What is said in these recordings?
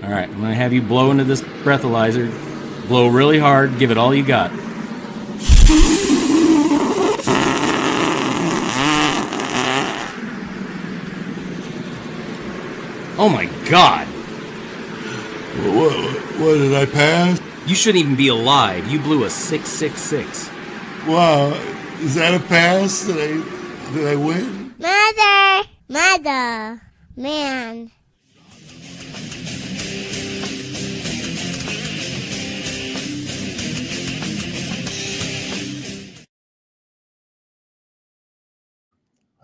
All right, I'm gonna have you blow into this breathalyzer. Blow really hard. Give it all you got. Oh my God! What did I pass? You shouldn't even be alive. You blew a 666. Wow, is that a pass? Did I win? Mother, man.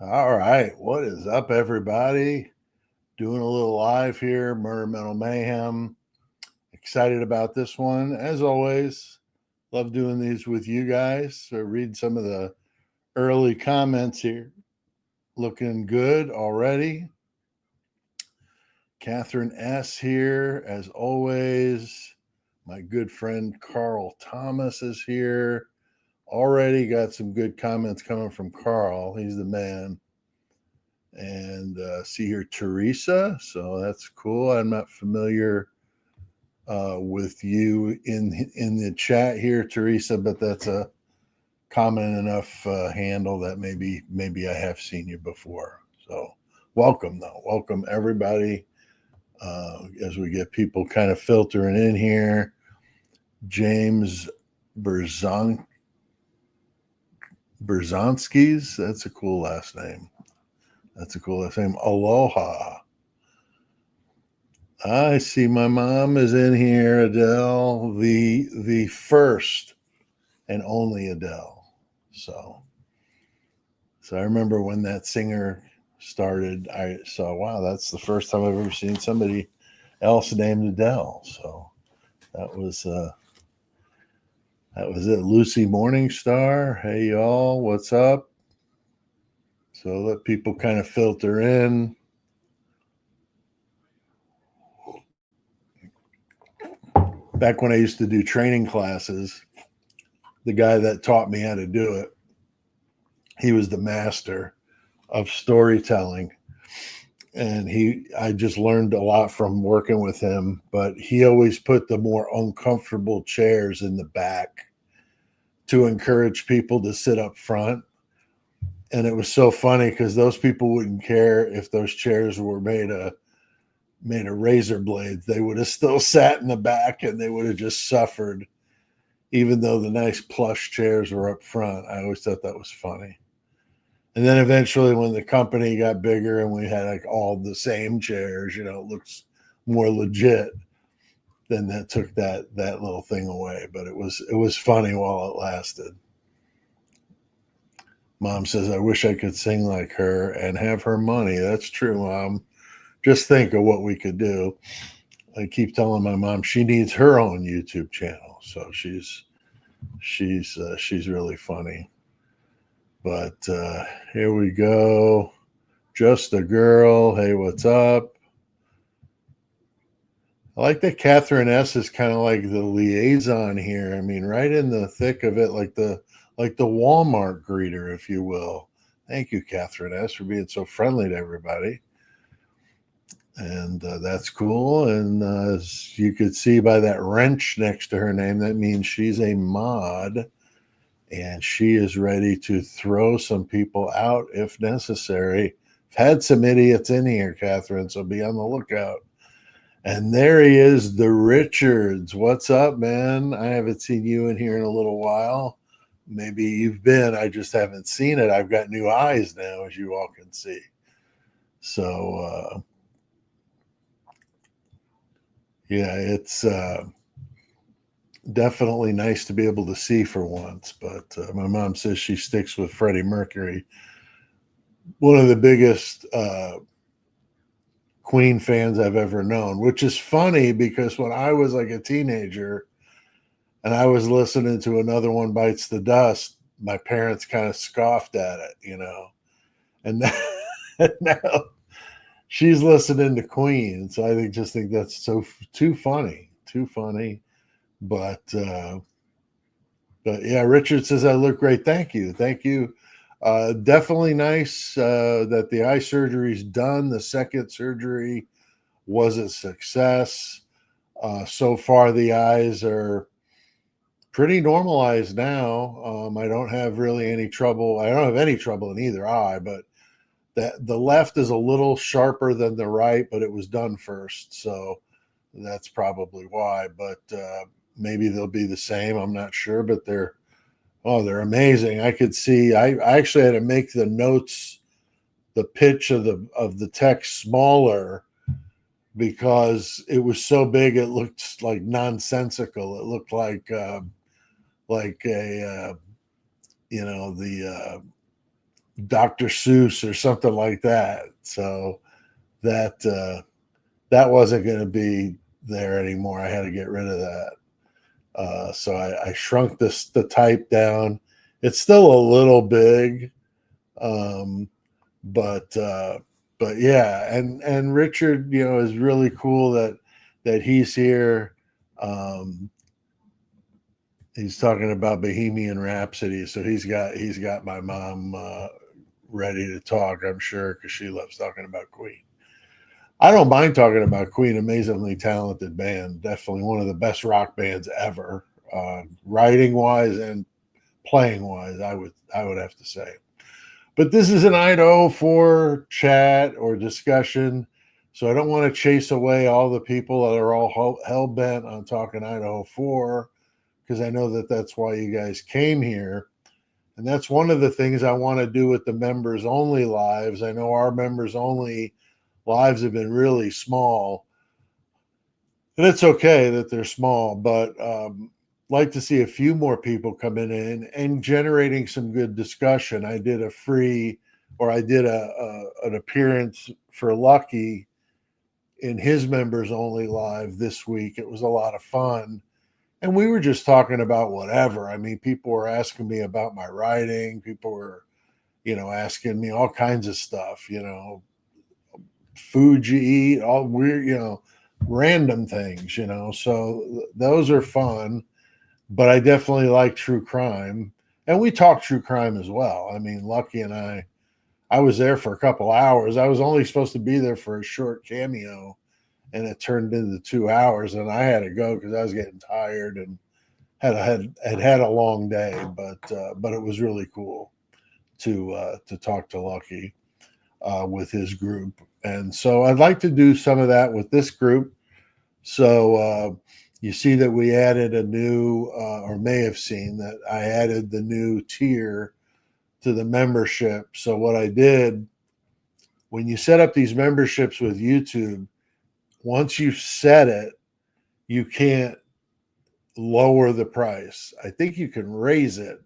All right, what is up, everybody? Doing a little live here, Murder Metal Mayhem. Excited about this one, as always. Love doing these with you guys. So read some of the early comments here. Looking good already. Catherine S. here, as always. My good friend Carl Thomas is here. Already got some good comments coming from Carl. He's the man. And see here, Teresa. So that's cool. I'm not familiar with you in the chat here, Teresa, but that's a common enough handle that maybe I have seen you before. So welcome, though. Welcome, everybody. As we get people kind of filtering in here. James Berzonskis. That's a cool last name. Aloha. I see my mom is in here, Adele, the first and only Adele. So I remember when that singer started, I saw, wow, that's the first time I've ever seen somebody else named Adele. So that was it. Lucy Morningstar. Hey y'all, what's up? So let people kind of filter in. Back when I used to do training classes, the guy that taught me how to do it, he was the master of storytelling. And I just learned a lot from working with him, but he always put the more uncomfortable chairs in the back to encourage people to sit up front. And it was so funny because those people wouldn't care if those chairs were made of razor blades. They would have still sat in the back and they would have just suffered, even though the nice plush chairs were up front. I always thought that was funny. And then eventually when the company got bigger and we had like all the same chairs, it looks more legit, then that took that little thing away. But it was funny while it lasted. Mom says, I wish I could sing like her and have her money. That's true, Mom. Just think of what we could do. I keep telling my mom she needs her own YouTube channel. So she's really funny. But here we go. Just a girl. Hey, what's up? I like that Catherine S is kind of like the liaison here. I mean, right in the thick of it, like the Walmart greeter, if you will. Thank you, Catherine S, for being so friendly to everybody. And that's cool. And as you could see by that wrench next to her name, that means she's a mod. And she is ready to throw some people out if necessary. I've had some idiots in here, Catherine, so be on the lookout. And there he is, the Richards. What's up, man? I haven't seen you in here in a little while. Maybe you've been. I just haven't seen it. I've got new eyes now, as you all can see. So, yeah, it's definitely nice to be able to see for once. But my mom says she sticks with Freddie Mercury. One of the biggest Queen fans I've ever known, which is funny because when I was like a teenager and I was listening to Another One Bites the Dust, my parents kind of scoffed at it, and now she's listening to Queen. So I just think that's too funny. But yeah, Richard says I look great. Thank you. Definitely nice that the eye surgery is done. The second surgery was a success. So far, the eyes are pretty normalized now. I don't have really any trouble. I don't have any trouble in either eye, but that the left is a little sharper than the right, but it was done first, so that's probably why. But maybe they'll be the same. I'm not sure, but they're amazing. I could see. I actually had to make the notes, the pitch of the text smaller because it was so big. It looked like nonsensical. It looked like a the Dr. Seuss or something like that. So that wasn't going to be there anymore. I had to get rid of that. So I shrunk the type down. It's still a little big, but yeah. And Richard, is really cool that he's here. He's talking about Bohemian Rhapsody, so he's got my mom ready to talk, I'm sure, because she loves talking about Queen. I don't mind talking about Queen. Amazingly talented band, definitely one of the best rock bands ever, writing wise and playing wise. I would have to say. But this is an Idaho 4 chat or discussion, so I don't want to chase away all the people that are all hell bent on talking Idaho 4, because I know that that's why you guys came here. And that's one of the things I want to do with the members only lives. I know our members only lives have been really small, and it's okay that they're small, but like to see a few more people coming in and generating some good discussion. I did an appearance for Lucky in his members only live this week. It was a lot of fun. And we were just talking about whatever. I mean, people were asking me about my writing. People were, asking me all kinds of stuff, food you eat, all weird, random things, So those are fun. But I definitely like true crime. And we talk true crime as well. I mean, Lucky and I was there for a couple hours. I was only supposed to be there for a short cameo, and it turned into 2 hours, and I had to go because I was getting tired and had a long day. But it was really cool to talk to Lucky with his group, and so I'd like to do some of that with this group. So you see that we added a new, or may have seen that I added the new tier to the membership. So what I did, when you set up these memberships with YouTube, once you've set it, you can't lower the price. I think you can raise it.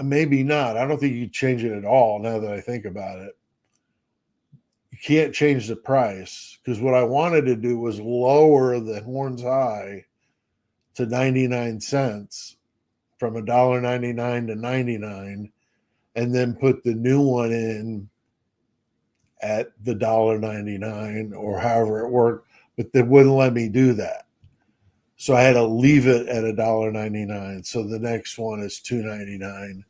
Maybe not. I don't think you change it at all now that I think about it. You can't change the price, because what I wanted to do was lower the Horns High to 99 cents from $1.99 to 99, and then put the new one in at the $1.99 or however it worked, but they wouldn't let me do that. So I had to leave it at $1.99. So the next one is $2.99.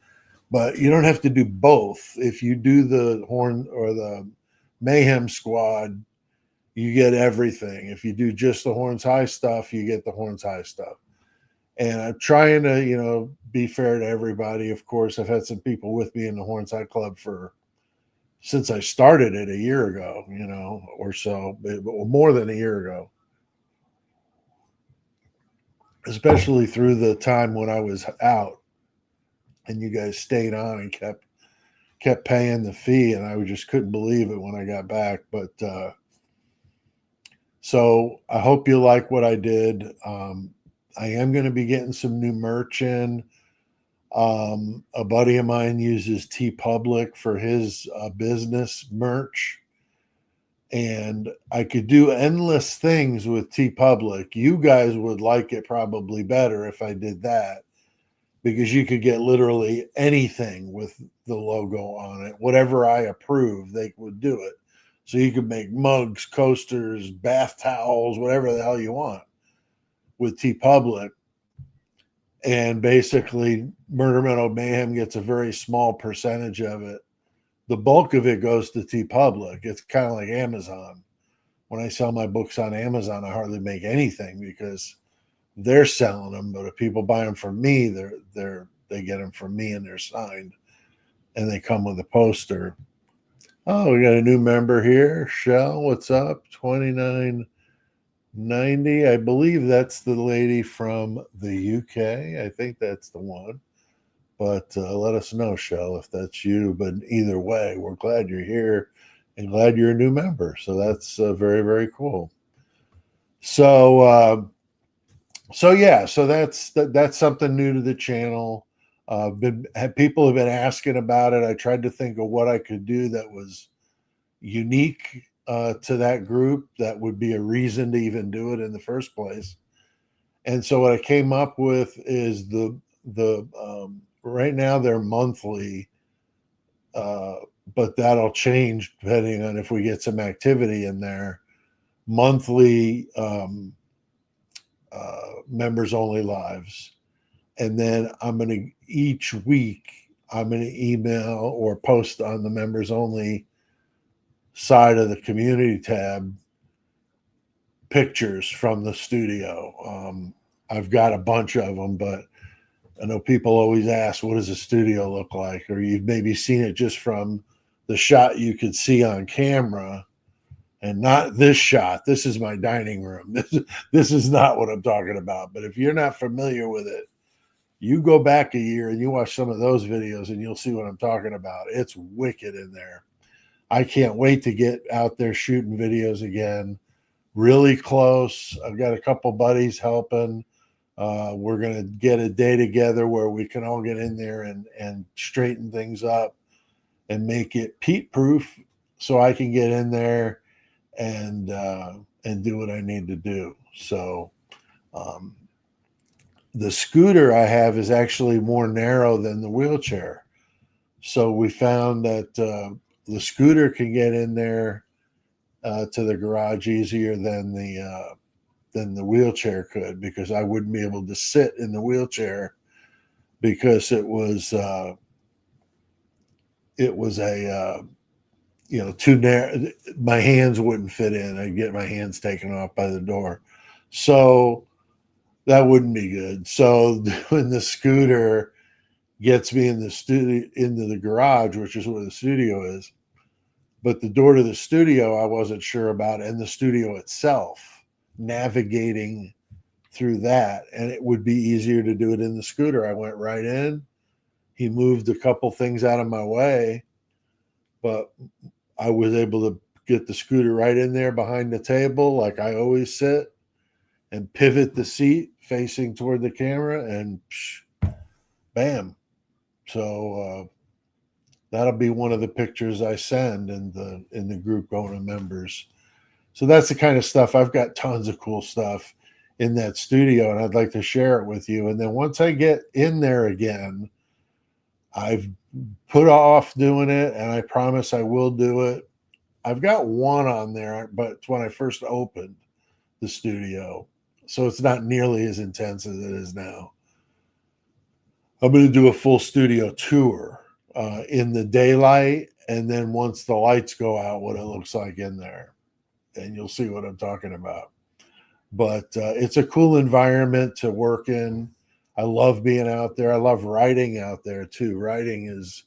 But you don't have to do both. If you do the Horn or the Mayhem Squad, you get everything. If you do just the Horns High stuff, you get the Horns High stuff. And I'm trying to, be fair to everybody. Of course, I've had some people with me in the Horns High Club since I started it a year ago, or so, but more than a year ago. Especially through the time when I was out and you guys stayed on and kept paying the fee, and I just couldn't believe it when I got back. But so I hope you like what I did. I am going to be getting some new merch in. A buddy of mine uses TeePublic for his business merch, and I could do endless things with TeePublic. You guys would like it probably better if I did that, because you could get literally anything with the logo on it. Whatever I approve, they would do it. So you could make mugs, coasters, bath towels, whatever the hell you want with TeePublic. And basically, Murder Metal Mayhem gets a very small percentage of it. The bulk of it goes to TeePublic. It's kind of like Amazon. when I sell my books on Amazon, I hardly make anything because they're selling them. But if people buy them from me, they get them from me and they're signed, and they come with a poster. Oh, we got a new member here. Shell, what's up? 2990. I believe that's the lady from the UK. I think that's the one. But let us know, Shell, if that's you. But either way, we're glad you're here and glad you're a new member. So that's very, very cool. So, so that's something new to the channel. People have been asking about it. I tried to think of what I could do that was unique to that group that would be a reason to even do it in the first place. And so what I came up with is the right now they're monthly, but that'll change depending on if we get some activity in there. Monthly members only lives. And then each week, I'm going to email or post on the members only side of the community tab pictures from the studio. I've got a bunch of them, but I know people always ask, what does a studio look like? Or you've maybe seen it just from the shot you could see on camera and not this shot. This is my dining room. This is not what I'm talking about. But if you're not familiar with it, you go back a year and you watch some of those videos and you'll see what I'm talking about. It's wicked in there. I can't wait to get out there shooting videos again. Really close. I've got a couple buddies helping. We're going to get a day together where we can all get in there and straighten things up and make it peat proof so I can get in there and do what I need to do. So the scooter I have is actually more narrow than the wheelchair. So we found that the scooter can get in there to the garage easier than the wheelchair could, because I wouldn't be able to sit in the wheelchair because it was a too narrow. My hands wouldn't fit in. I'd get my hands taken off by the door. So that wouldn't be good. So doing the scooter gets me in the studio, into the garage, which is where the studio is. But the door to the studio, I wasn't sure about, and the studio itself, navigating through that. And it would be easier to do it in the scooter. I went right in. He moved a couple things out of my way, but I was able to get the scooter right in there behind the table, like I always sit, and pivot the seat facing toward the camera, and bam. So that'll be one of the pictures I send in the group going to members. So that's the kind of stuff. I've got tons of cool stuff in that studio, and I'd like to share it with you. And then once I get in there again, I've put off doing it, and I promise I will do it. I've got one on there, but it's when I first opened the studio, so it's not nearly as intense as it is now. I'm going to do a full studio tour in the daylight, and then once the lights go out, what it looks like in there, and you'll see what I'm talking about. But it's a cool environment to work in. I love being out there. I love writing out there too. Writing is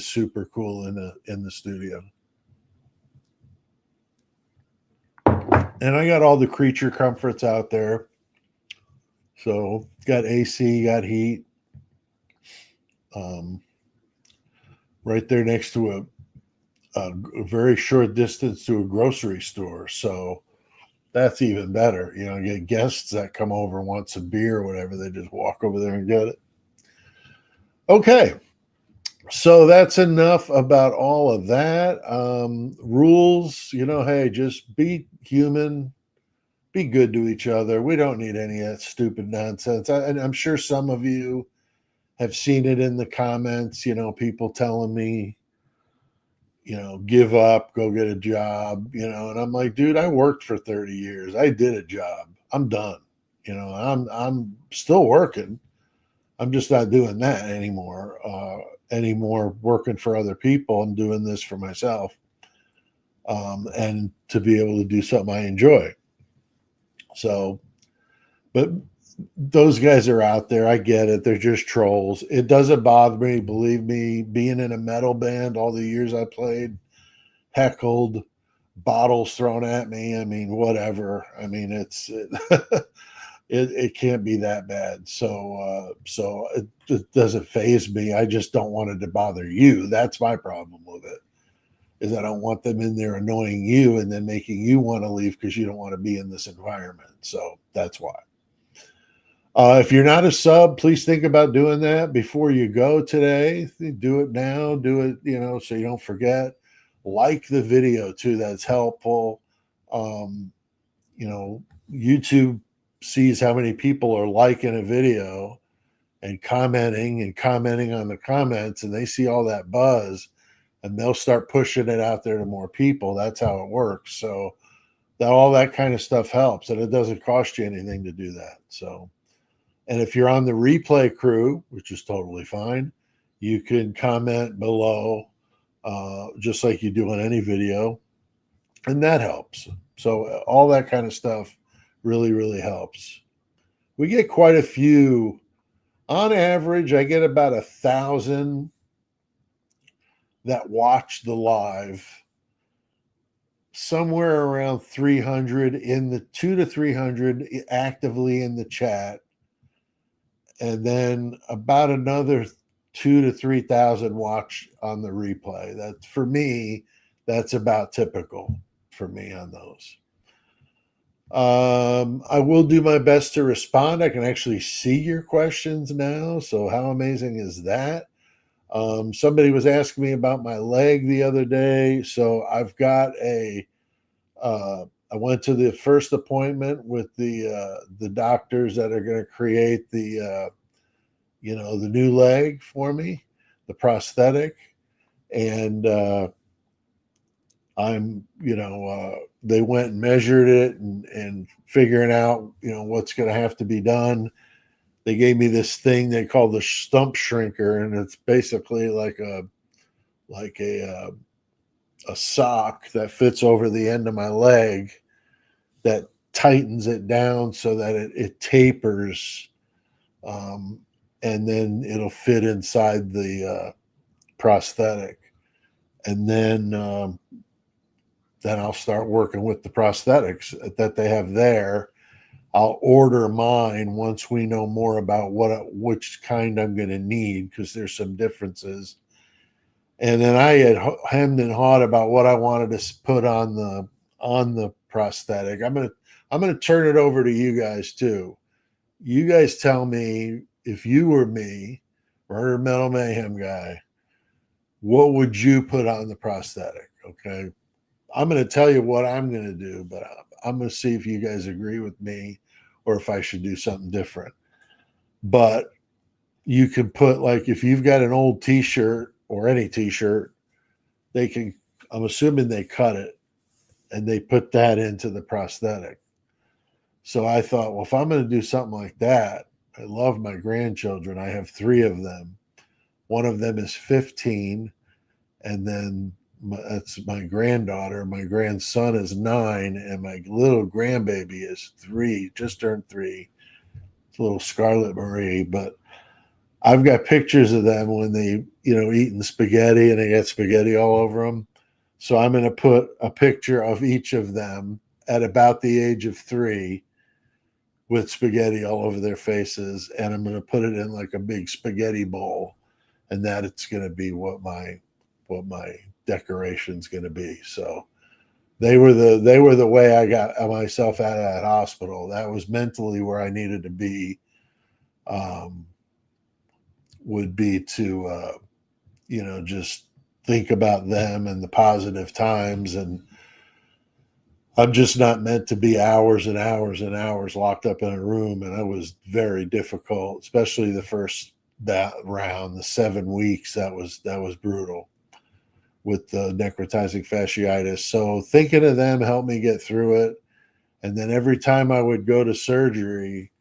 super cool in the studio. And I got all the creature comforts out there. So got AC, got heat. Right there next to a very short distance to a grocery store. So that's even better. You know, get guests that come over and want some beer or whatever. They just walk over there and get it. Okay. So that's enough about all of that. Rules, hey, just be human, be good to each other. We don't need any of that stupid nonsense. And I'm sure some of you have seen it in the comments, people telling me, give up, go get a job, and I'm like, dude, I worked for 30 years. I did a job. I'm done. I'm still working. I'm just not doing that anymore working for other people and doing this for myself. and to be able to do something I enjoy. So, but those guys are out there. I get it. They're just trolls. It doesn't bother me. Believe me, being in a metal band all the years I played, heckled, bottles thrown at me. I mean, whatever. I mean, it can't be that bad. So it doesn't faze me. I just don't want it to bother you. That's my problem with it. Is I don't want them in there annoying you and then making you want to leave because you don't want to be in this environment. So that's why. If you're not a sub, please think about doing that before you go today. Do it now. Do it, so you don't forget. Like the video too. That's helpful. YouTube sees how many people are liking a video and commenting on the comments, and they see all that buzz, and they'll start pushing it out there to more people. That's how it works. So all that kind of stuff helps, and it doesn't cost you anything to do that. So. And if you're on the replay crew, which is totally fine, you can comment below just like you do on any video, and that helps. So all that kind of stuff really, really helps. We get quite a few. On average, I get about 1,000 that watch the live, somewhere around 300 in the 200 to 300 actively in the chat. And then about another 2,000 to 3,000 watch on the replay. That for me, that's about typical for me on those. I will do my best to respond. I can actually see your questions now. So how amazing is that? Somebody was asking me about my leg the other day. So I've got I went to the first appointment with the doctors that are going to create the new leg for me, the prosthetic, and they went and measured it and figuring out what's going to have to be done. They gave me this thing they call the stump shrinker, and it's basically like a sock that fits over the end of my leg that tightens it down so that it tapers, and then it'll fit inside the prosthetic. And then I'll start working with the prosthetics that they have there. I'll order mine once we know more about which kind I'm going to need, because there's some differences. And then I had hemmed and hawed about what I wanted to put on the prosthetic. I'm gonna turn it over to you guys too. You guys tell me, if you were me, Murder Metal Mayhem guy, what would you put on the prosthetic? Okay, I'm going to tell you what I'm going to do, but I'm going to see if you guys agree with me or if I should do something different. But you can put, like, if you've got an old t-shirt or any t-shirt, I'm assuming they cut it and they put that into the prosthetic. So I thought, well, if I'm going to do something like that, I love my grandchildren. I have 3 of them. One of them is 15, and then that's my granddaughter. My grandson is 9, and my little grandbaby is 3, just turned 3. It's a little Scarlet Marie, but I've got pictures of them when they, eating spaghetti and they get spaghetti all over them. So I'm going to put a picture of each of them at about the age of 3 with spaghetti all over their faces, and I'm going to put it in like a big spaghetti bowl, and that it's going to be what my decoration's going to be. So they were the way I got myself out of that hospital. That was mentally where I needed to be. Would be to just think about them and the positive times. And I'm just not meant to be hours and hours and hours locked up in a room. And it was very difficult, especially the first round, the 7 weeks. That was brutal with the necrotizing fasciitis. So thinking of them helped me get through it. And then every time I would go to surgery,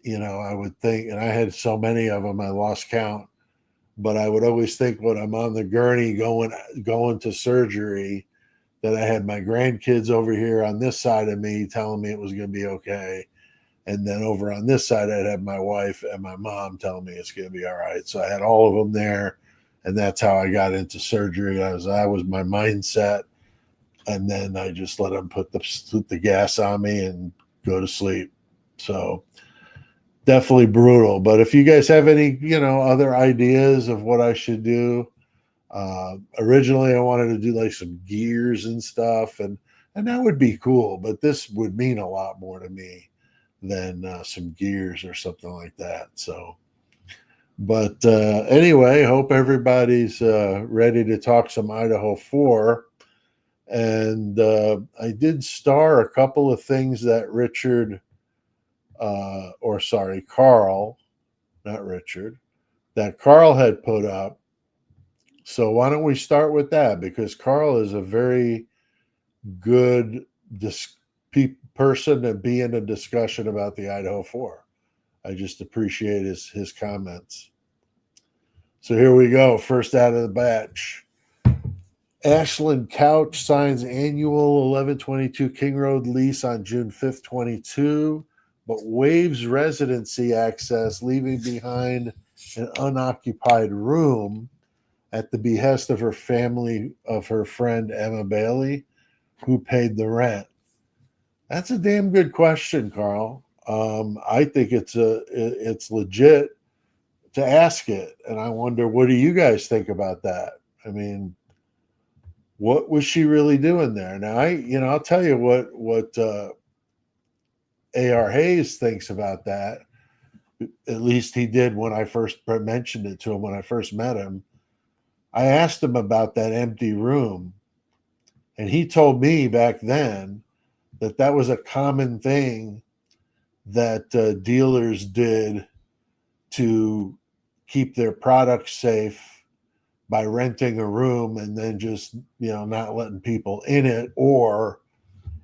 I would think, and I had so many of them, I lost count, but I would always think when I'm on the gurney going to surgery, that I had my grandkids over here on this side of me telling me it was going to be okay. And then over on this side, I'd have my wife and my mom telling me it's going to be all right. So I had all of them there. And that's how I got into surgery. That was my mindset. And then I just let them put the gas on me and go to sleep. So definitely brutal. But if you guys have any, other ideas of what I should do, originally I wanted to do like some gears and stuff, and that would be cool. But this would mean a lot more to me than some gears or something like that. So, but anyway, hope everybody's ready to talk some Idaho 4. And I did star a couple of things that Carl, not Richard, that Carl had put up. So why don't we start with that? Because Carl is a very good person to be in a discussion about the Idaho 4. I just appreciate his comments. So here we go. First out of the batch. Ashland Couch signs annual 1122 King Road lease on June 5th, 22, but waives residency access, leaving behind an unoccupied room at the behest of her family, of her friend Emma Bailey, who paid the rent. That's a damn good question, Carl. I think it's legit to ask it, and I wonder, what do you guys think about that? I mean, what was she really doing there? Now, I'll tell you what A.R. Hayes thinks about that. At least he did when I first mentioned it to him when I first met him. I asked him about that empty room, and he told me back then that was a common thing that dealers did to keep their products safe by renting a room and then just, not letting people in it. Or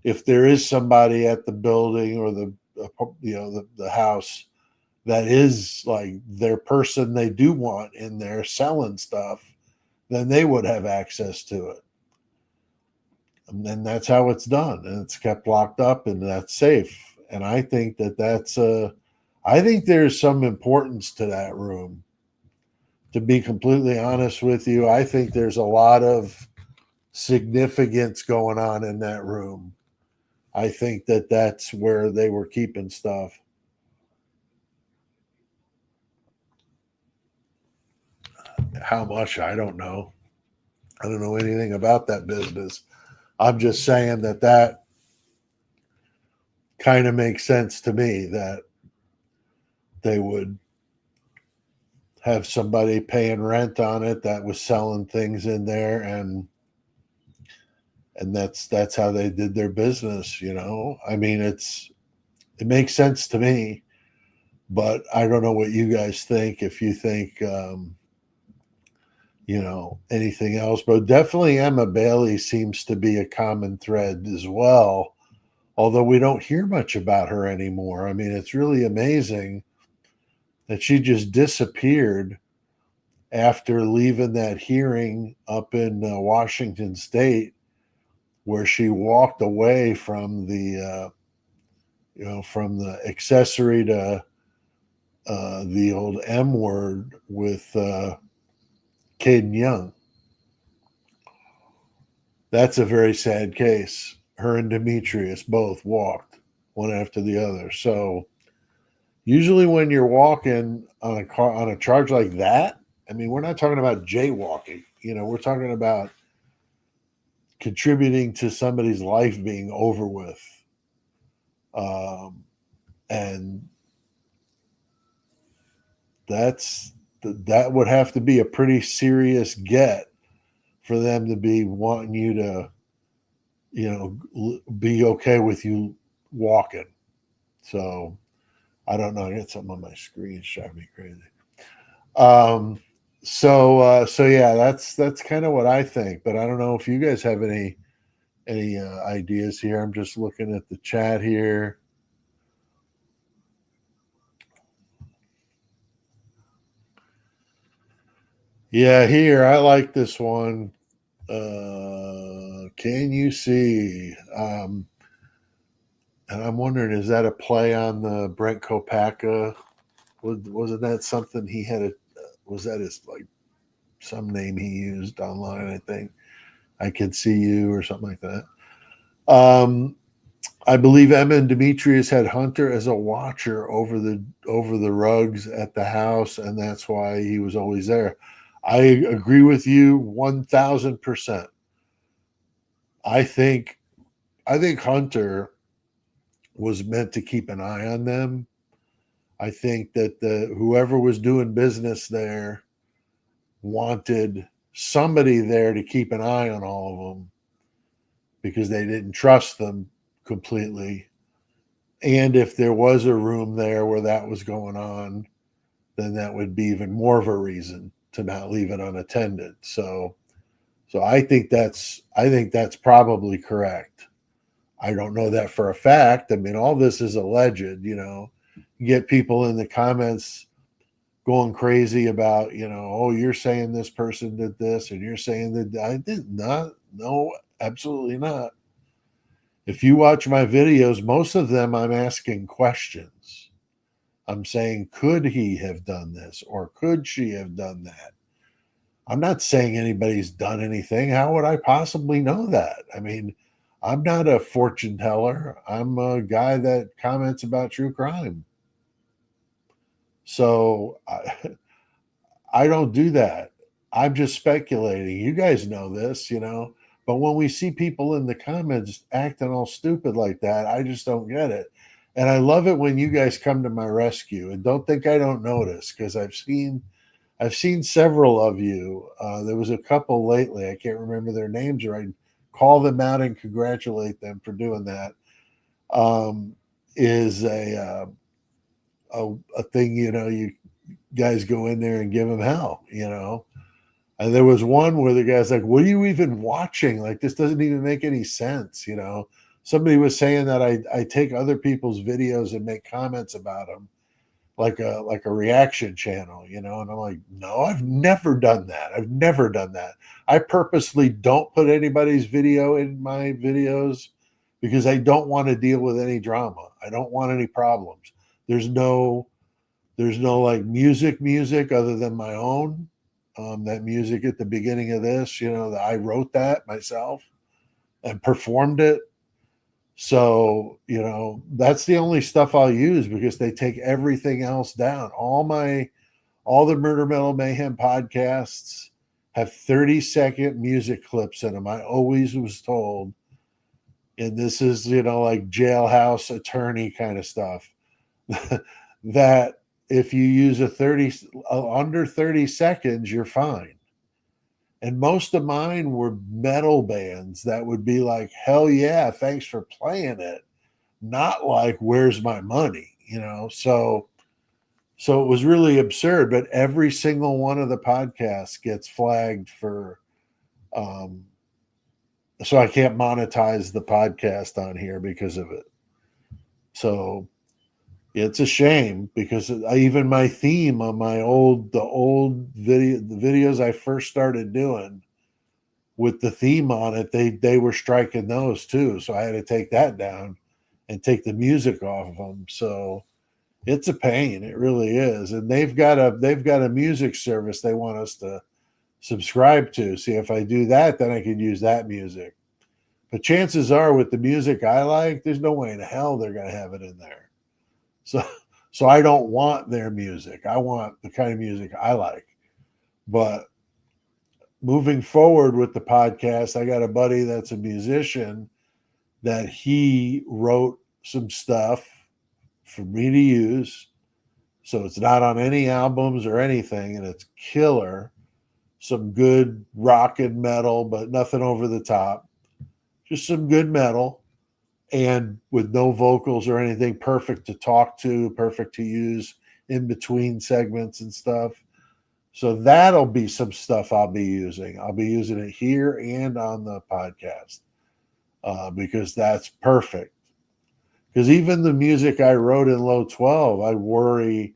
if there is somebody at the building or the house that is like their person they do want in there selling stuff, then they would have access to it. And then that's how it's done. And it's kept locked up and that's safe. And I think I think there's some importance to that room. To be completely honest with you, I think there's a lot of significance going on in that room. I think that's where they were keeping stuff. How much? I don't know. I don't know anything about that business. I'm just saying that kind of makes sense to me, that they would have somebody paying rent on it that was selling things in there, and that's how they did their business. I mean, it makes sense to me, but I don't know what you guys think, if you think anything else. But definitely Emma Bailey seems to be a common thread as well, although we don't hear much about her anymore. I mean, it's really amazing that she just disappeared after leaving that hearing up in Washington State, where she walked away from the accessory to the old M word with Caden Young. That's a very sad case. Her and Demetrius both walked one after the other. So usually when you're walking on a charge like that, I mean, we're not talking about jaywalking. We're talking about contributing to somebody's life being over with. And that would have to be a pretty serious get for them to be wanting you to, be okay with you walking. So I don't know. I got something on my screen. It's driving me crazy. So yeah, that's kind of what I think, but I don't know if you guys have any ideas here. I'm just looking at the chat here. Yeah, here I like this one. Can you see? And I'm wondering, is that a play on the Brent Kopacka? Wasn't that something he had? Was that his like some name he used online? I think I Can See You or something like that. I believe Emma and Demetrius had Hunter as a watcher over the rugs at the house, and that's why he was always there. I agree with you 1,000%. I think Hunter was meant to keep an eye on them. I think that whoever was doing business there wanted somebody there to keep an eye on all of them because they didn't trust them completely. And if there was a room there where that was going on, then that would be even more of a reason to not leave it unattended. So I think that's probably correct. I don't know that for a fact. I mean, all this is alleged, You get people in the comments going crazy about, oh, you're saying this person did this, and you're saying that I did not. No, absolutely not. If you watch my videos, most of them I'm asking questions. I'm saying, could he have done this or could she have done that? I'm not saying anybody's done anything. How would I possibly know that? I mean, I'm not a fortune teller. I'm a guy that comments about true crime. So I don't do that. I'm just speculating. You guys know this, But when we see people in the comments acting all stupid like that, I just don't get it. And I love it when you guys come to my rescue. And don't think I don't notice, because I've seen several of you. There was a couple lately. I can't remember their names, or I call them out and congratulate them for doing that. Is a thing, you guys go in there and give them hell, And there was one where the guy's like, what are you even watching? Like, this doesn't even make any sense, Somebody was saying that I take other people's videos and make comments about them like a reaction channel, and I'm like, no, I've never done that. I've never done that. I purposely don't put anybody's video in my videos because I don't want to deal with any drama. I don't want any problems. There's no like music other than my own. That music at the beginning of this, that I wrote that myself and performed it. So, that's the only stuff I'll use because they take everything else down. All the Murder Metal Mayhem podcasts have 30-second music clips in them. I always was told, and this is, like jailhouse attorney kind of stuff, that if you use under 30 seconds, you're fine. And most of mine were metal bands that would be like, hell yeah, thanks for playing it. Not like, where's my money? So it was really absurd, but every single one of the podcasts gets flagged for, so I can't monetize the podcast on here because of it. So it's a shame because even my theme on the old video, the videos I first started doing with the theme on it, they were striking those too. So I had to take that down and take the music off of them. So it's a pain. It really is. And they've got a music service they want us to subscribe to. See, if I do that, then I can use that music. But chances are with the music I like, there's no way in hell they're going to have it in there. So I don't want their music. I want the kind of music I like. But moving forward with the podcast, I got a buddy that's a musician that he wrote some stuff for me to use. So it's not on any albums or anything, and it's killer. Some good rock and metal, but nothing over the top. Just some good metal. And with no vocals or anything, perfect to talk to, perfect to use in between segments and stuff. So that'll be some stuff I'll be using. I'll be using it here and on the podcast because that's perfect. Because even the music I wrote in Low 12, I worry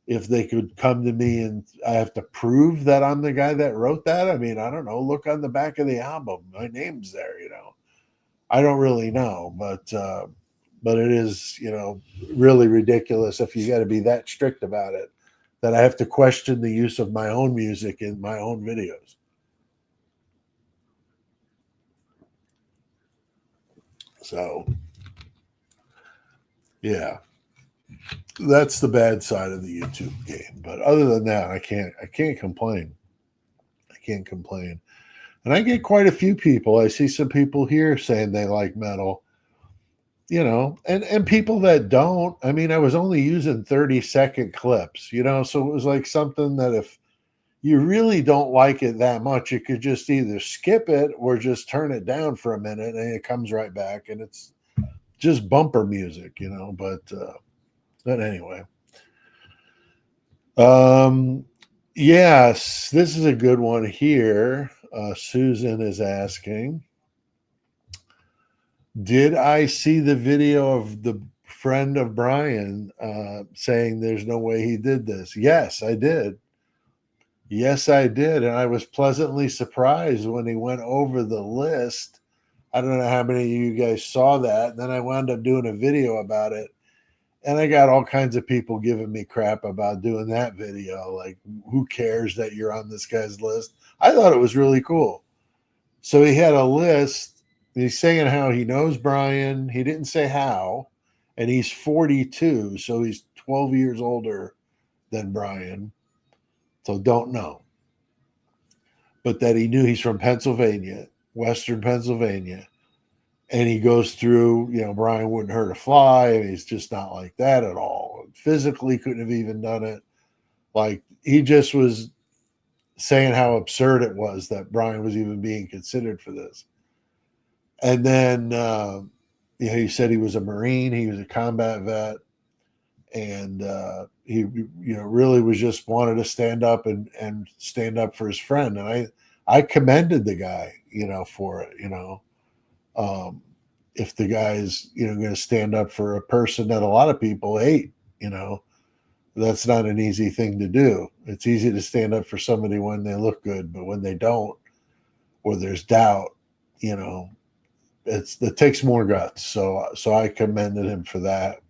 if they could come to me and I have to prove that I'm the guy that wrote that. I mean, I don't know. Look on the back of the album. My name's there, you know. I don't really know, but it is, you know, really ridiculous if you got to be that strict about it that I have to question the use of my own music in my own videos. So, yeah, that's the bad side of the YouTube game. But other than that, I can't complain. I can't complain. And I get quite a few people. I see some people here saying they like metal, you know, and people that don't. I mean, I was only using 30-second clips, you know, so it was like something that if you really don't like it that much, you could just either skip it or just turn it down for a minute and it comes right back and it's just bumper music, you know, but anyway. Yes, this is a good one here. Susan is asking, did I see the video of the friend of Brian saying there's no way he did this? Yes, I did. Yes, I did. And I was pleasantly surprised when he went over the list. I don't know how many of you guys saw that. And then I wound up doing a video about it. And I got all kinds of people giving me crap about doing that video. Like, who cares that you're on this guy's list? I thought it was really cool. So he had a list. He's saying how he knows Brian. He didn't say how. And he's 42. So he's 12 years older than Brian. So don't know. But that he knew he's from Pennsylvania, Western Pennsylvania. And he goes through, you know, Brian wouldn't hurt a fly. He's just not like that at all. Physically couldn't have even done it. Like, he just was saying how absurd it was that Brian was even being considered for this. And then, you know, he said he was a Marine. He was a combat vet. And he, you know, really was just wanted to stand up and stand up for his friend. And I commended the guy, you know, for it, you know. If the guy's, you know, going to stand up for a person that a lot of people hate, you know, that's not an easy thing to do. It's easy to stand up for somebody when they look good, but when they don't, or there's doubt, you know, it takes more guts. So I commended him for that.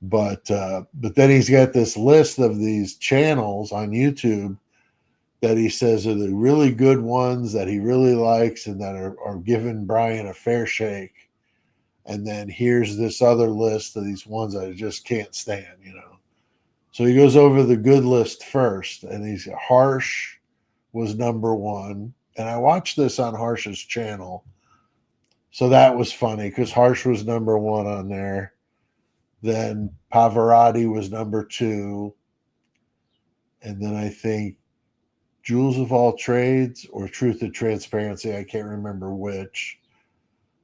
But then he's got this list of these channels on YouTube that he says are the really good ones that he really likes and that are giving Brian a fair shake. And then here's this other list of these ones that I just can't stand, you know. So he goes over the good list first, and he's Harsh was number one. And I watched this on Harsh's channel. So that was funny because Harsh was number one on there. Then Pavarotti was number two. And then I think Jewels of All Trades or Truth and Transparency, I can't remember which.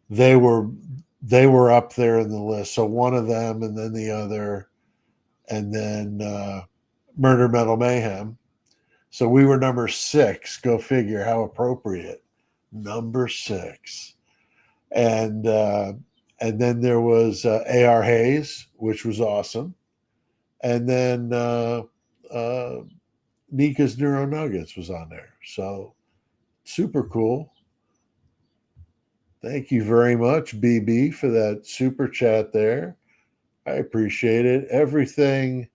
They were up there in the list. So one of them and then the other, and then Murder Metal Mayhem. So we were number 6. Go figure, how appropriate. Number 6. And then there was A.R. Hayes, which was awesome. And then Nika's Neuro Nuggets was on there. So super cool. Thank you very much, BB, for that super chat there. I appreciate it. Everything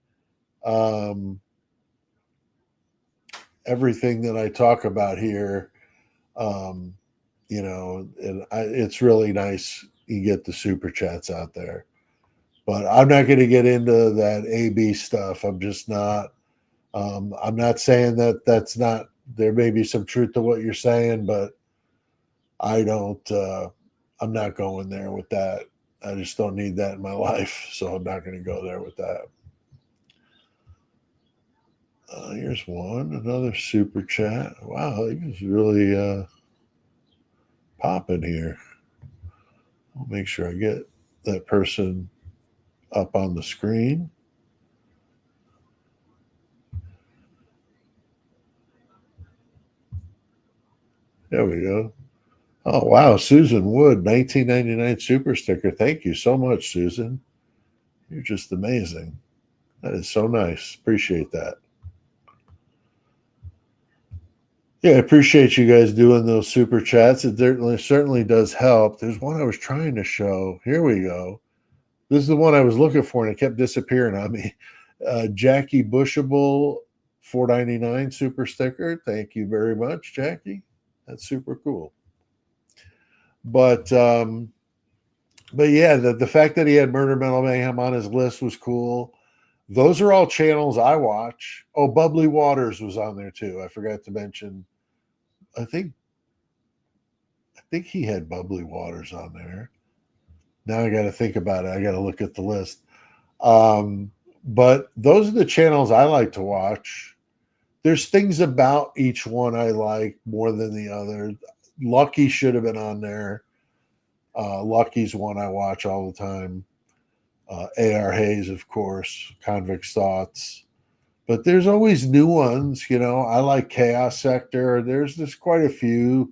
that I talk about here, you know, it's really nice you get the super chats out there. But I'm not going to get into that AB stuff. I'm just not. I'm not saying that's not. There may be some truth to what you're saying, but I don't. I'm not going there with that. I just don't need that in my life, so I'm not going to go there with that. Here's another super chat. Wow, he was really popping here. I'll make sure I get that person up on the screen. There we go. Oh, wow. Susan Wood, 1999 super sticker. Thank you so much, Susan. You're just amazing. That is so nice. Appreciate that. Yeah, I appreciate you guys doing those super chats. It certainly does help. There's one I was trying to show. Here we go. This is the one I was looking for, and it kept disappearing on me. Jackie Bushable, $4.99 super sticker. Thank you very much, Jackie. That's super cool. But yeah, the fact that he had Murder Metal Mayhem on his list was cool. Those are all channels I watch. Oh, Bubbly Waters was on there too. I forgot to mention. I think he had Bubbly Waters on there. Now I got to think about it. I got to look at the list. But those are the channels I like to watch. There's things about each one I like more than the other. Lucky should have been on there. Lucky's one I watch all the time. A.R. Hayes, of course, Convict's Thoughts. But there's always new ones, I like Chaos Sector. There's quite a few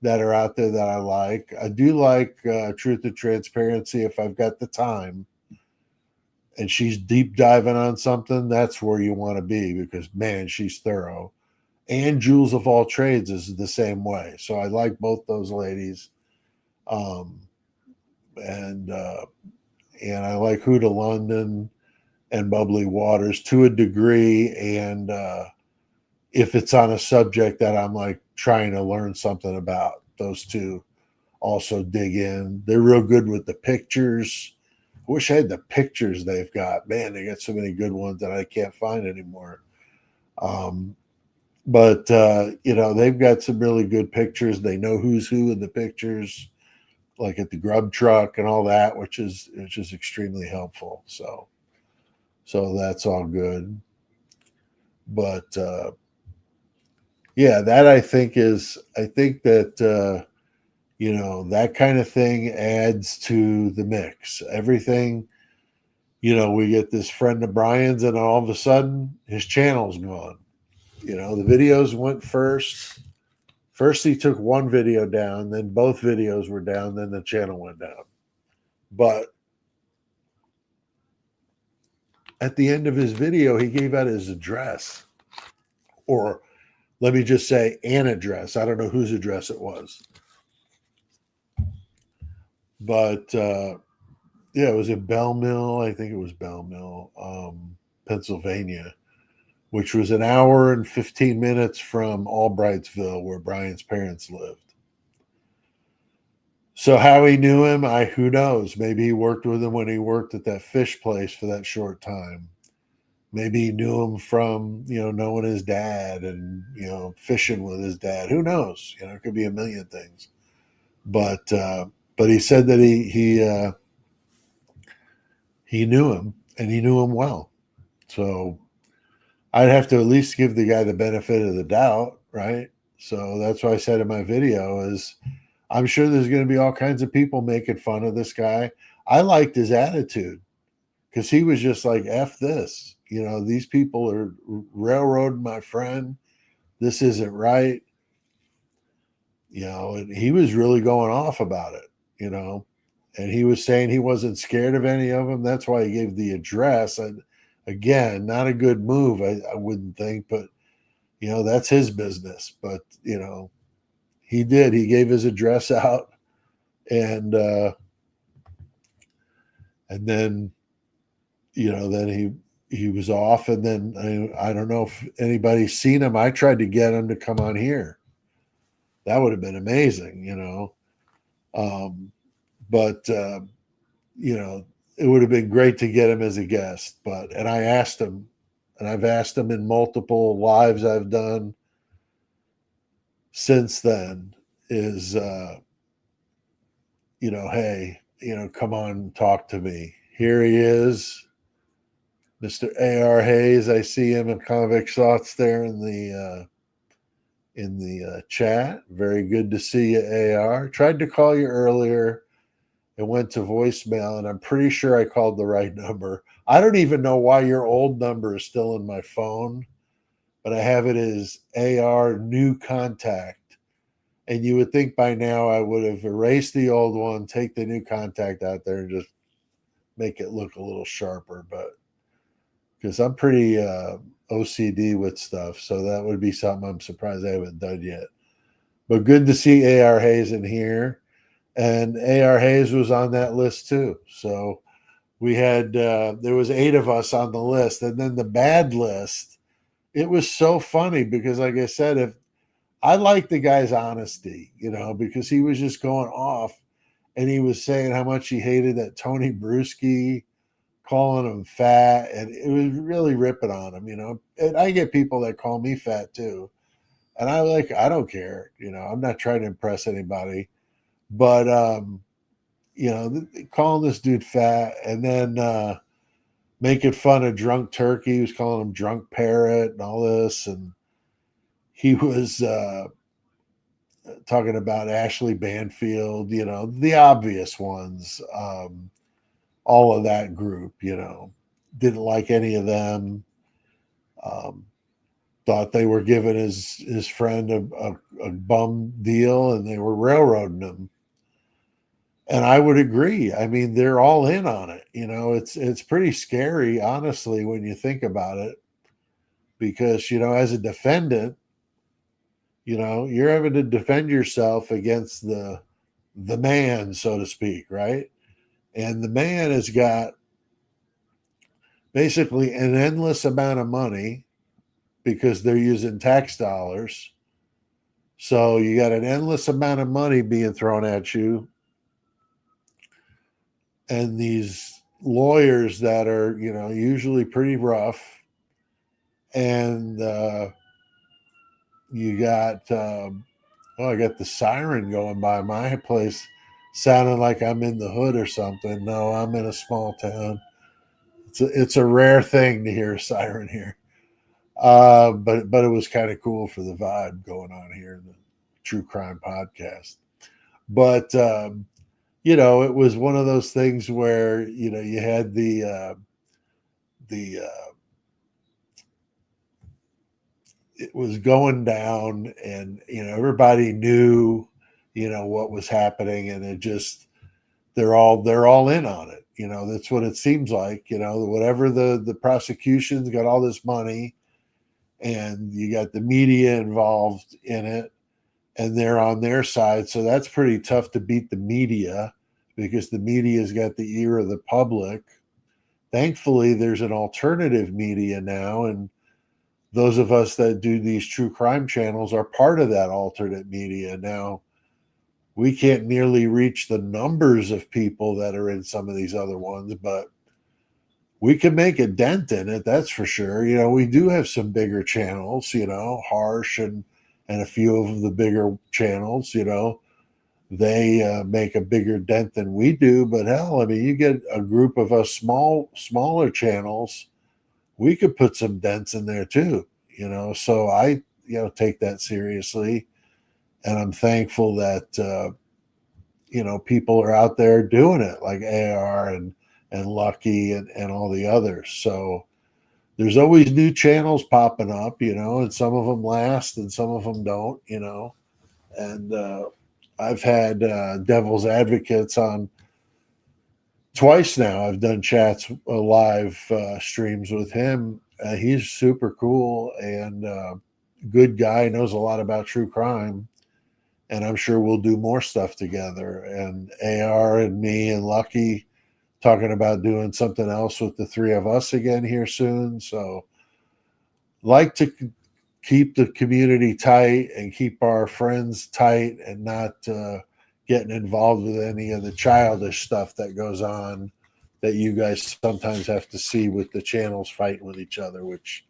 that are out there that I like. I do like Truth and Transparency if I've got the time. And she's deep diving on something, that's where you want to be because, man, she's thorough. And Jules of All Trades is the same way. So I like both those ladies. And I like Huda London and Bubbly Waters to a degree. And if it's on a subject that I'm like trying to learn something about, those two also dig in. They're real good with the pictures. I wish I had the pictures they've got. Man, they got so many good ones that I can't find anymore. But they've got some really good pictures. They know who's who in the pictures, like at the grub truck and all that, which is extremely helpful. So that's all good. But yeah, that I think that that kind of thing adds to the mix. Everything, we get this friend of Brian's, and all of a sudden his channel's gone. The videos went first. First, he took one video down, then both videos were down, then the channel went down. But at the end of his video, he gave out his address. Or let me just say an address. I don't know whose address it was. But yeah, it was in Bell Mill. I think it was Bell Mill, Pennsylvania, which was an hour and 15 minutes from Albrightsville, where Brian's parents lived. So how he knew him, who knows? Maybe he worked with him when he worked at that fish place for that short time. Maybe he knew him from, knowing his dad and, fishing with his dad. Who knows? It could be a million things. But he said that he knew him, and he knew him well. So I'd have to at least give the guy the benefit of the doubt, right? So that's why I said in my video is I'm sure there's going to be all kinds of people making fun of this guy. I liked his attitude because he was just like, F this. These people are railroading my friend. This isn't right. And he was really going off about it, and he was saying he wasn't scared of any of them. That's why he gave the address. And again, not a good move, I wouldn't think, but that's his business. But he did. He gave his address out, and then then he was off, and then I don't know if anybody's seen him. I tried to get him to come on here. That would have been amazing, but it would have been great to get him as a guest. And I asked him, and I've asked him in multiple lives I've done since then, is hey, come on, talk to me. Here he is, Mr. A.R. Hayes. I see him in Convict Thoughts there in the chat. Very good to see you, A.R. Tried to call you earlier. It went to voicemail, and I'm pretty sure I called the right number. I don't even know why your old number is still in my phone, but I have it as AR new contact. And you would think by now I would have erased the old one, take the new contact out there, and just make it look a little sharper. But because I'm pretty OCD with stuff. So that would be something I'm surprised I haven't done yet. But good to see A.R. Hayes in here. And A.R. Hayes was on that list too. So we had, there was 8 of us on the list. And then the bad list, it was so funny because, like I said, if I like the guy's honesty, because he was just going off and he was saying how much he hated that Tony Bruschi, calling him fat, and it was really ripping on him, And I get people that call me fat too. And I don't care, I'm not trying to impress anybody. But calling this dude fat and then making fun of Drunk Turkey. He was calling him Drunk Parrot and all this. And he was talking about Ashley Banfield, the obvious ones. All of that group, didn't like any of them. Thought they were giving his friend a bum deal and they were railroading him. And I would agree. I mean, they're all in on it. It's pretty scary, honestly, when you think about it, because, as a defendant, you're having to defend yourself against the man, so to speak, right? And the man has got basically an endless amount of money because they're using tax dollars. So you got an endless amount of money being thrown at you. And these lawyers that are, usually pretty rough. And you got, I got the siren going by my place, sounding like I'm in the hood or something. No, I'm in a small town. It's a rare thing to hear a siren here. But it was kind of cool for the vibe going on here in the True Crime Podcast. But it was one of those things where you had the it was going down, and everybody knew what was happening, and it just they're all in on it. That's what it seems like. Whatever the prosecution's got all this money, and you got the media involved in it, and they're on their side. So that's pretty tough to beat the media, because the media's got the ear of the public. Thankfully, there's an alternative media now, and those of us that do these true crime channels are part of that alternate media. Now, we can't nearly reach the numbers of people that are in some of these other ones, but we can make a dent in it, that's for sure. We do have some bigger channels, Harsh and a few of the bigger channels, they make a bigger dent than we do. But hell, I mean, you get a group of us smaller channels, we could put some dents in there too, So I, take that seriously, and I'm thankful that people are out there doing it, like AR and Lucky and all the others. So there's always new channels popping up, and some of them last and some of them don't, And I've had Devil's Advocates on twice now. I've done chats, live streams with him. He's super cool and good guy, knows a lot about true crime. And I'm sure we'll do more stuff together. And AR and me and Lucky talking about doing something else with the three of us again here soon. So like to keep the community tight and keep our friends tight and not getting involved with any of the childish stuff that goes on that you guys sometimes have to see with the channels fighting with each other, which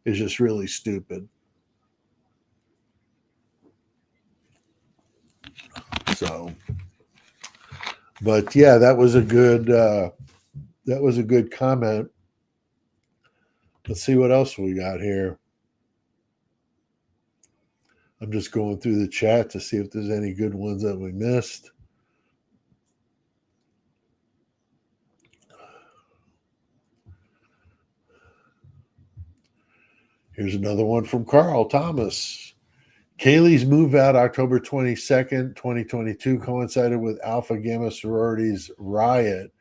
is just really stupid. So, but yeah, that was a good comment. Let's see what else we got here. I'm just going through the chat to see if there's any good ones that we missed. Here's another one from Carl Thomas. Kaylee's move out October 22nd, 2022 coincided with Alpha Gamma sorority's riot.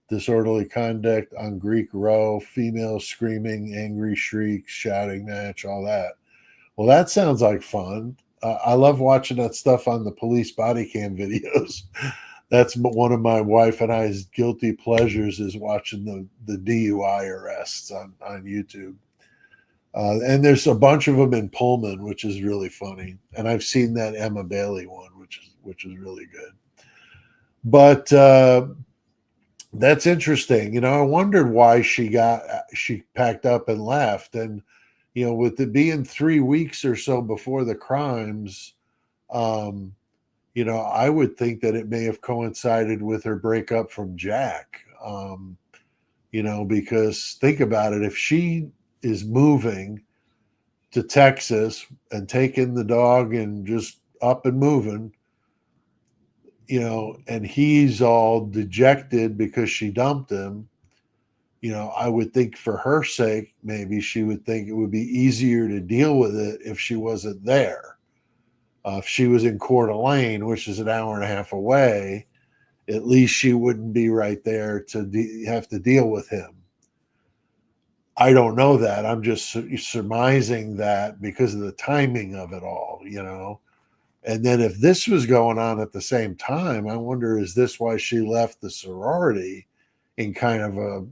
disorderly conduct on Greek Row, female screaming, angry shrieks, shouting match, all that. Well, that sounds like fun. I love watching that stuff on the police body cam videos. That's one of my wife and I's guilty pleasures, is watching the DUI arrests on YouTube. And there's a bunch of them in Pullman, which is really funny. And I've seen that Emma Bailey one, which is really good. But that's interesting. I wondered why she packed up and left. And, with it being 3 weeks or so before the crimes, I would think that it may have coincided with her breakup from Jack. Because think about it. If she is moving to Texas and taking the dog and just up and moving, and he's all dejected because she dumped him, I would think for her sake, maybe she would think it would be easier to deal with it if she wasn't there. If she was in Coeur d'Alene, which is an hour and a half away, at least she wouldn't be right there to have to deal with him. I don't know that. I'm just surmising that because of the timing of it all, And then if this was going on at the same time, I wonder, is this why she left the sorority in kind of a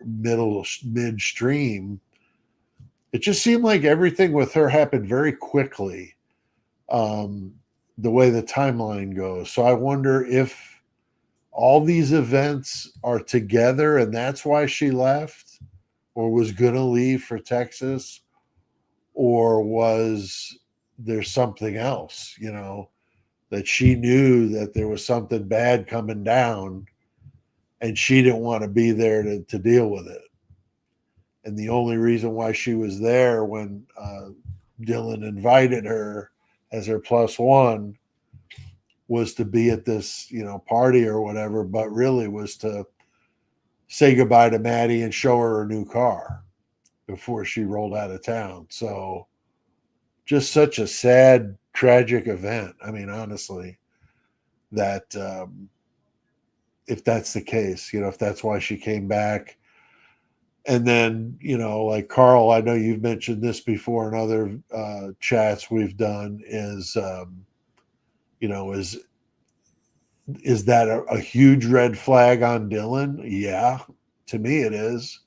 midstream? It just seemed like everything with her happened very quickly, the way the timeline goes. So I wonder if all these events are together and that's why she left, or was going to leave for Texas, or was there something else, that she knew that there was something bad coming down and she didn't want to be there to deal with it. And the only reason why she was there when Dylan invited her as her plus one was to be at this, party or whatever, but really was to say goodbye to Maddie and show her new car before she rolled out of town. So just such a sad, tragic event. I mean, honestly, that if that's the case, if that's why she came back. And then, like Carl, I know you've mentioned this before in other chats we've done, is that a huge red flag on Dylan? Yeah, to me it is.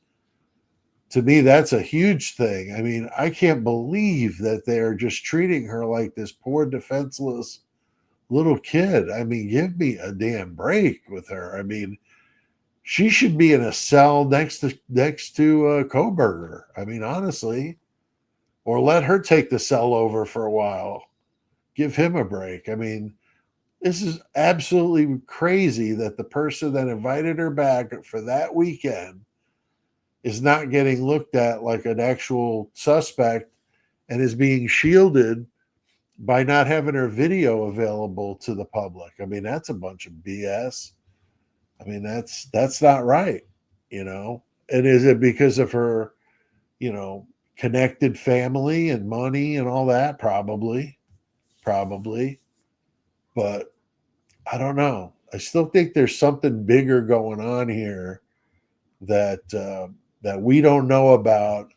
To me, that's a huge thing. I mean, I can't believe that they're just treating her like this poor, defenseless little kid. I mean, give me a damn break with her. I mean, she should be in a cell next to Koberger. I mean, honestly, or let her take the cell over for a while. Give him a break. I mean, this is absolutely crazy that the person that invited her back for that weekend is not getting looked at like an actual suspect and is being shielded by not having her video available to the public. I mean, that's a bunch of BS. I mean, that's not right, And is it because of her, connected family and money and all that? Probably. But I don't know. I still think there's something bigger going on here that we don't know about,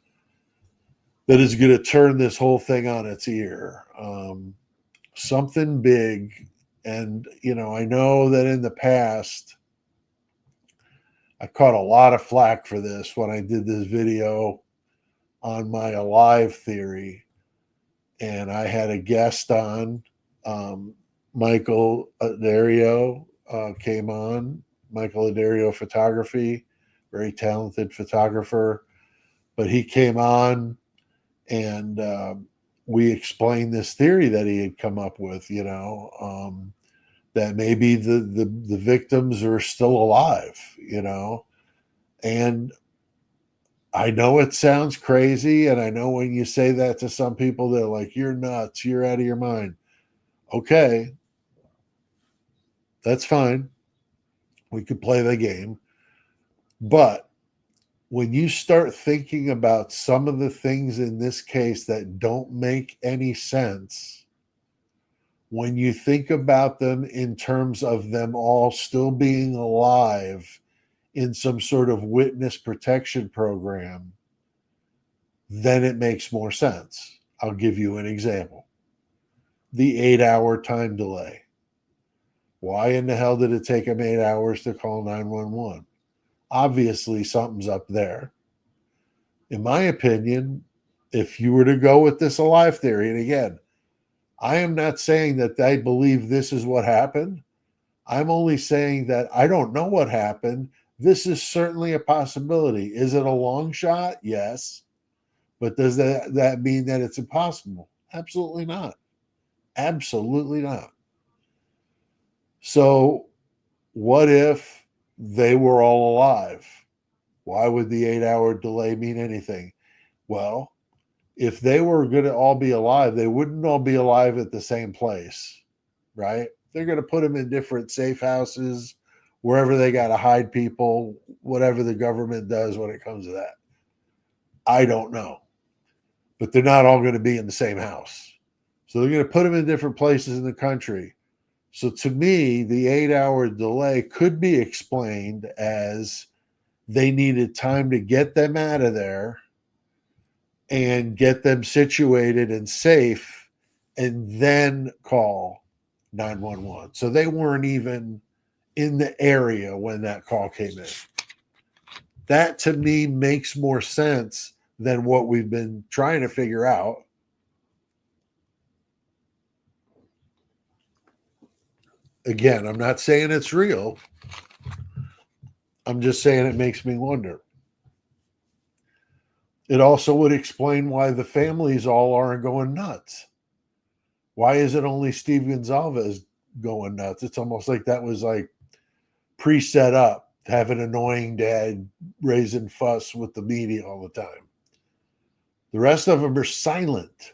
that is going to turn this whole thing on its ear. Something big. And, I know that in the past, I caught a lot of flack for this when I did this video on my Alive theory. And I had a guest on, Michael Addario came on. Michael Addario Photography, very talented photographer. But he came on and we explained this theory that he had come up with, that maybe the victims are still alive, And I know it sounds crazy, and I know when you say that to some people, they're like, you're nuts, you're out of your mind. Okay, that's fine. We could play the game. But when you start thinking about some of the things in this case that don't make any sense, when you think about them in terms of them all still being alive in some sort of witness protection program, then it makes more sense. I'll give you an example. The 8-hour time delay. Why in the hell did it take them 8 hours to call 911? Obviously, something's up there. In my opinion, if you were to go with this alive theory, and again, I am not saying that I believe this is what happened. I'm only saying that I don't know what happened. This is certainly a possibility. Is it a long shot? Yes. But does that mean that it's impossible? Absolutely not. Absolutely not. So what if they were all alive? Why would the 8-hour delay mean anything? Well, if they were going to all be alive, they wouldn't all be alive at the same place, right? They're going to put them in different safe houses, wherever they got to hide people, whatever the government does when it comes to that. I don't know. But they're not all going to be in the same house. So they're going to put them in different places in the country. So to me, the 8-hour delay could be explained as they needed time to get them out of there and get them situated and safe and then call 911. So they weren't even in the area when that call came in. That to me makes more sense than what we've been trying to figure out. Again, I'm not saying it's real. I'm just saying it makes me wonder. It also would explain why the families all aren't going nuts. Why is it only Steve Gonzalez going nuts? It's almost like that was like pre-set up to have an annoying dad raising fuss with the media all the time. The rest of them are silent.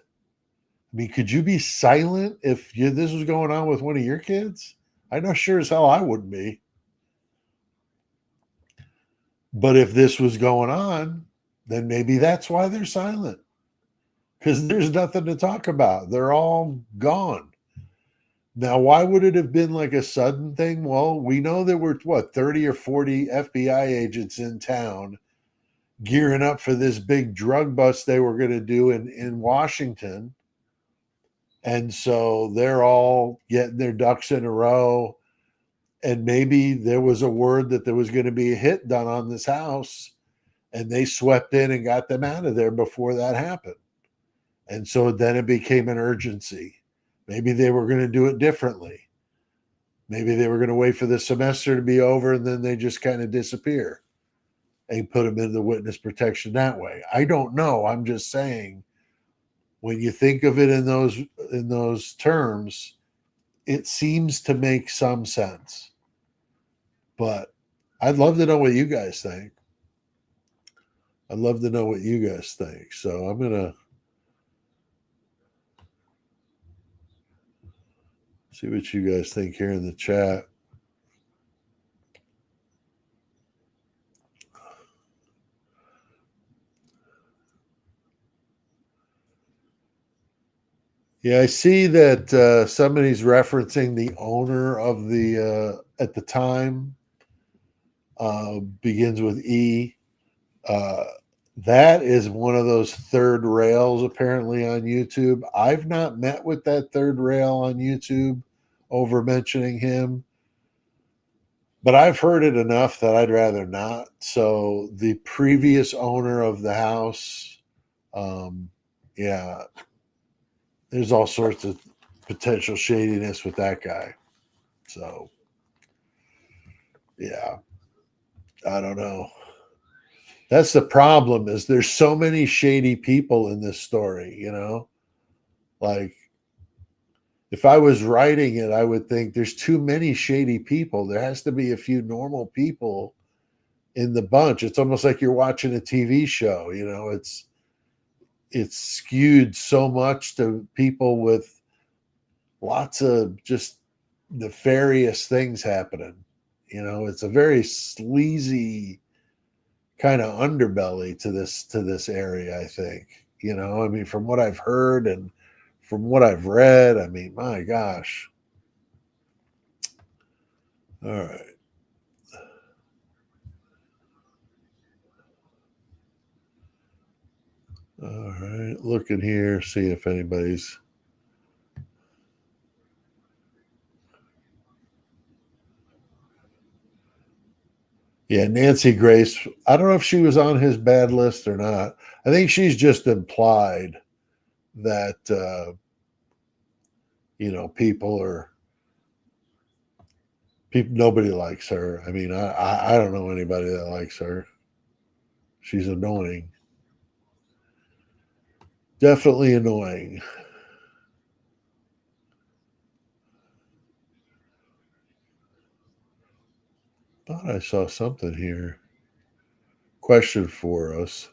I mean, could you be silent if this was going on with one of your kids? I know sure as hell I wouldn't be. But if this was going on, then maybe that's why they're silent. Because there's nothing to talk about. They're all gone. Now, why would it have been like a sudden thing? Well, we know there were, 30 or 40 FBI agents in town gearing up for this big drug bust they were going to do in Washington. And so they're all getting their ducks in a row. And maybe there was a word that there was going to be a hit done on this house. And they swept in and got them out of there before that happened. And so then it became an urgency. Maybe they were going to do it differently. Maybe they were going to wait for the semester to be over and then they just kind of disappear and put them into witness protection that way. I don't know. I'm just saying when you think of it in those terms, it seems to make some sense. But I'd love to know what you guys think. I'd love to know what you guys think. So I'm going to see what you guys think here in the chat. Yeah, I see that somebody's referencing the owner of the, at the time, begins with E. That is one of those third rails apparently on YouTube. I've not met with that third rail on YouTube over mentioning him, but I've heard it enough that I'd rather not. So the previous owner of the house, yeah, there's all sorts of potential shadiness with that guy. So, yeah, I don't know. That's the problem is there's so many shady people in this story, you know? Like, if I was writing it, I would think there's too many shady people. There has to be a few normal people in the bunch. It's almost like you're watching a TV show, you know? It's skewed so much to people with lots of just nefarious things happening. You know, it's a very sleazy kind of underbelly to this area, I think. You know, I mean, from what I've heard and from what I've read, I mean, my gosh. All right. All right, looking here, see if anybody's. Yeah, Nancy Grace. I don't know if she was on his bad list or not. I think she's just implied that people. Nobody likes her. I mean, I don't know anybody that likes her. She's annoying. Definitely annoying. Thought I saw something here. Question for us.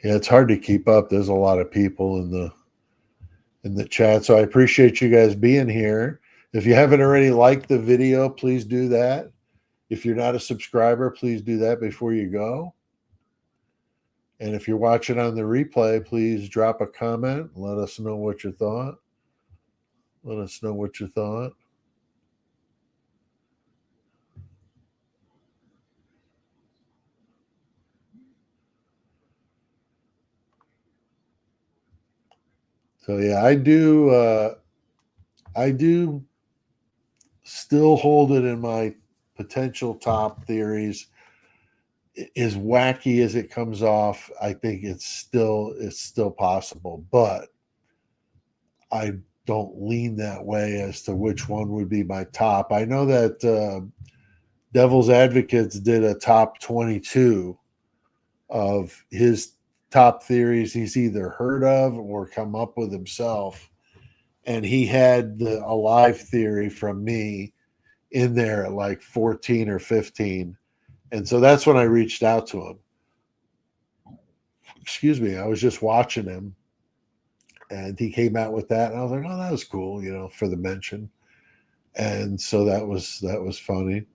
Yeah, it's hard to keep up. There's a lot of people in the chat, so I appreciate you guys being here. If you haven't already liked the video, please do that. If you're not a subscriber, please do that before you go. And if you're watching on the replay, please drop a comment. Let us know what you thought. Let us know what you thought. So yeah, I do still hold it in my potential top theories. As wacky as it comes off, I think it's still possible, but I don't lean that way as to which one would be my top. I know that Devil's Advocates did a top 22 of his top theories he's either heard of or come up with himself. And he had the Alive theory from me in there at like 14 or 15. And so that's when I reached out to him. Excuse me, I was just watching him and he came out with that. And I was like, oh, that was cool, for the mention. And so that was funny.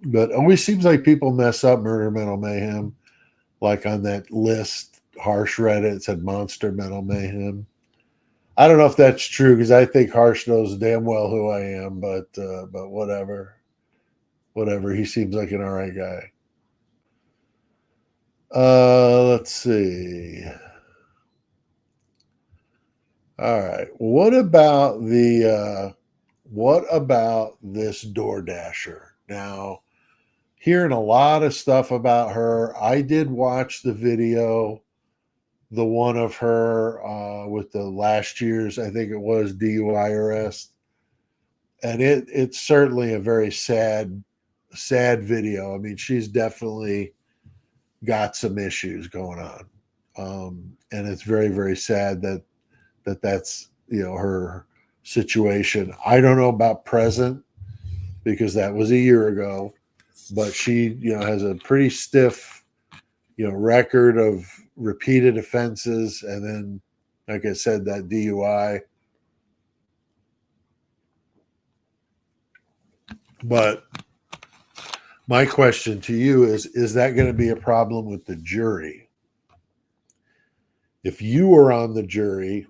But it always seems like people mess up Murder Metal Mayhem. Like on that list, Harsh Reddit said Monster Metal Mayhem. I don't know if that's true because I think Harsh knows damn well who I am, but whatever. Whatever. He seems like an all right guy. Let's see. All right. What about this DoorDasher? Now, hearing a lot of stuff about her. I did watch the video, the one of her with the last year's, I think it was, DUI arrest. And it's certainly a very sad video. I mean, she's definitely got some issues going on. And it's very, very sad that's her situation. I don't know about present because that was a year ago, but she has a pretty stiff record of repeated offenses, and then like I said, that DUI. But my question to you is that going to be a problem with the jury? If you were on the jury,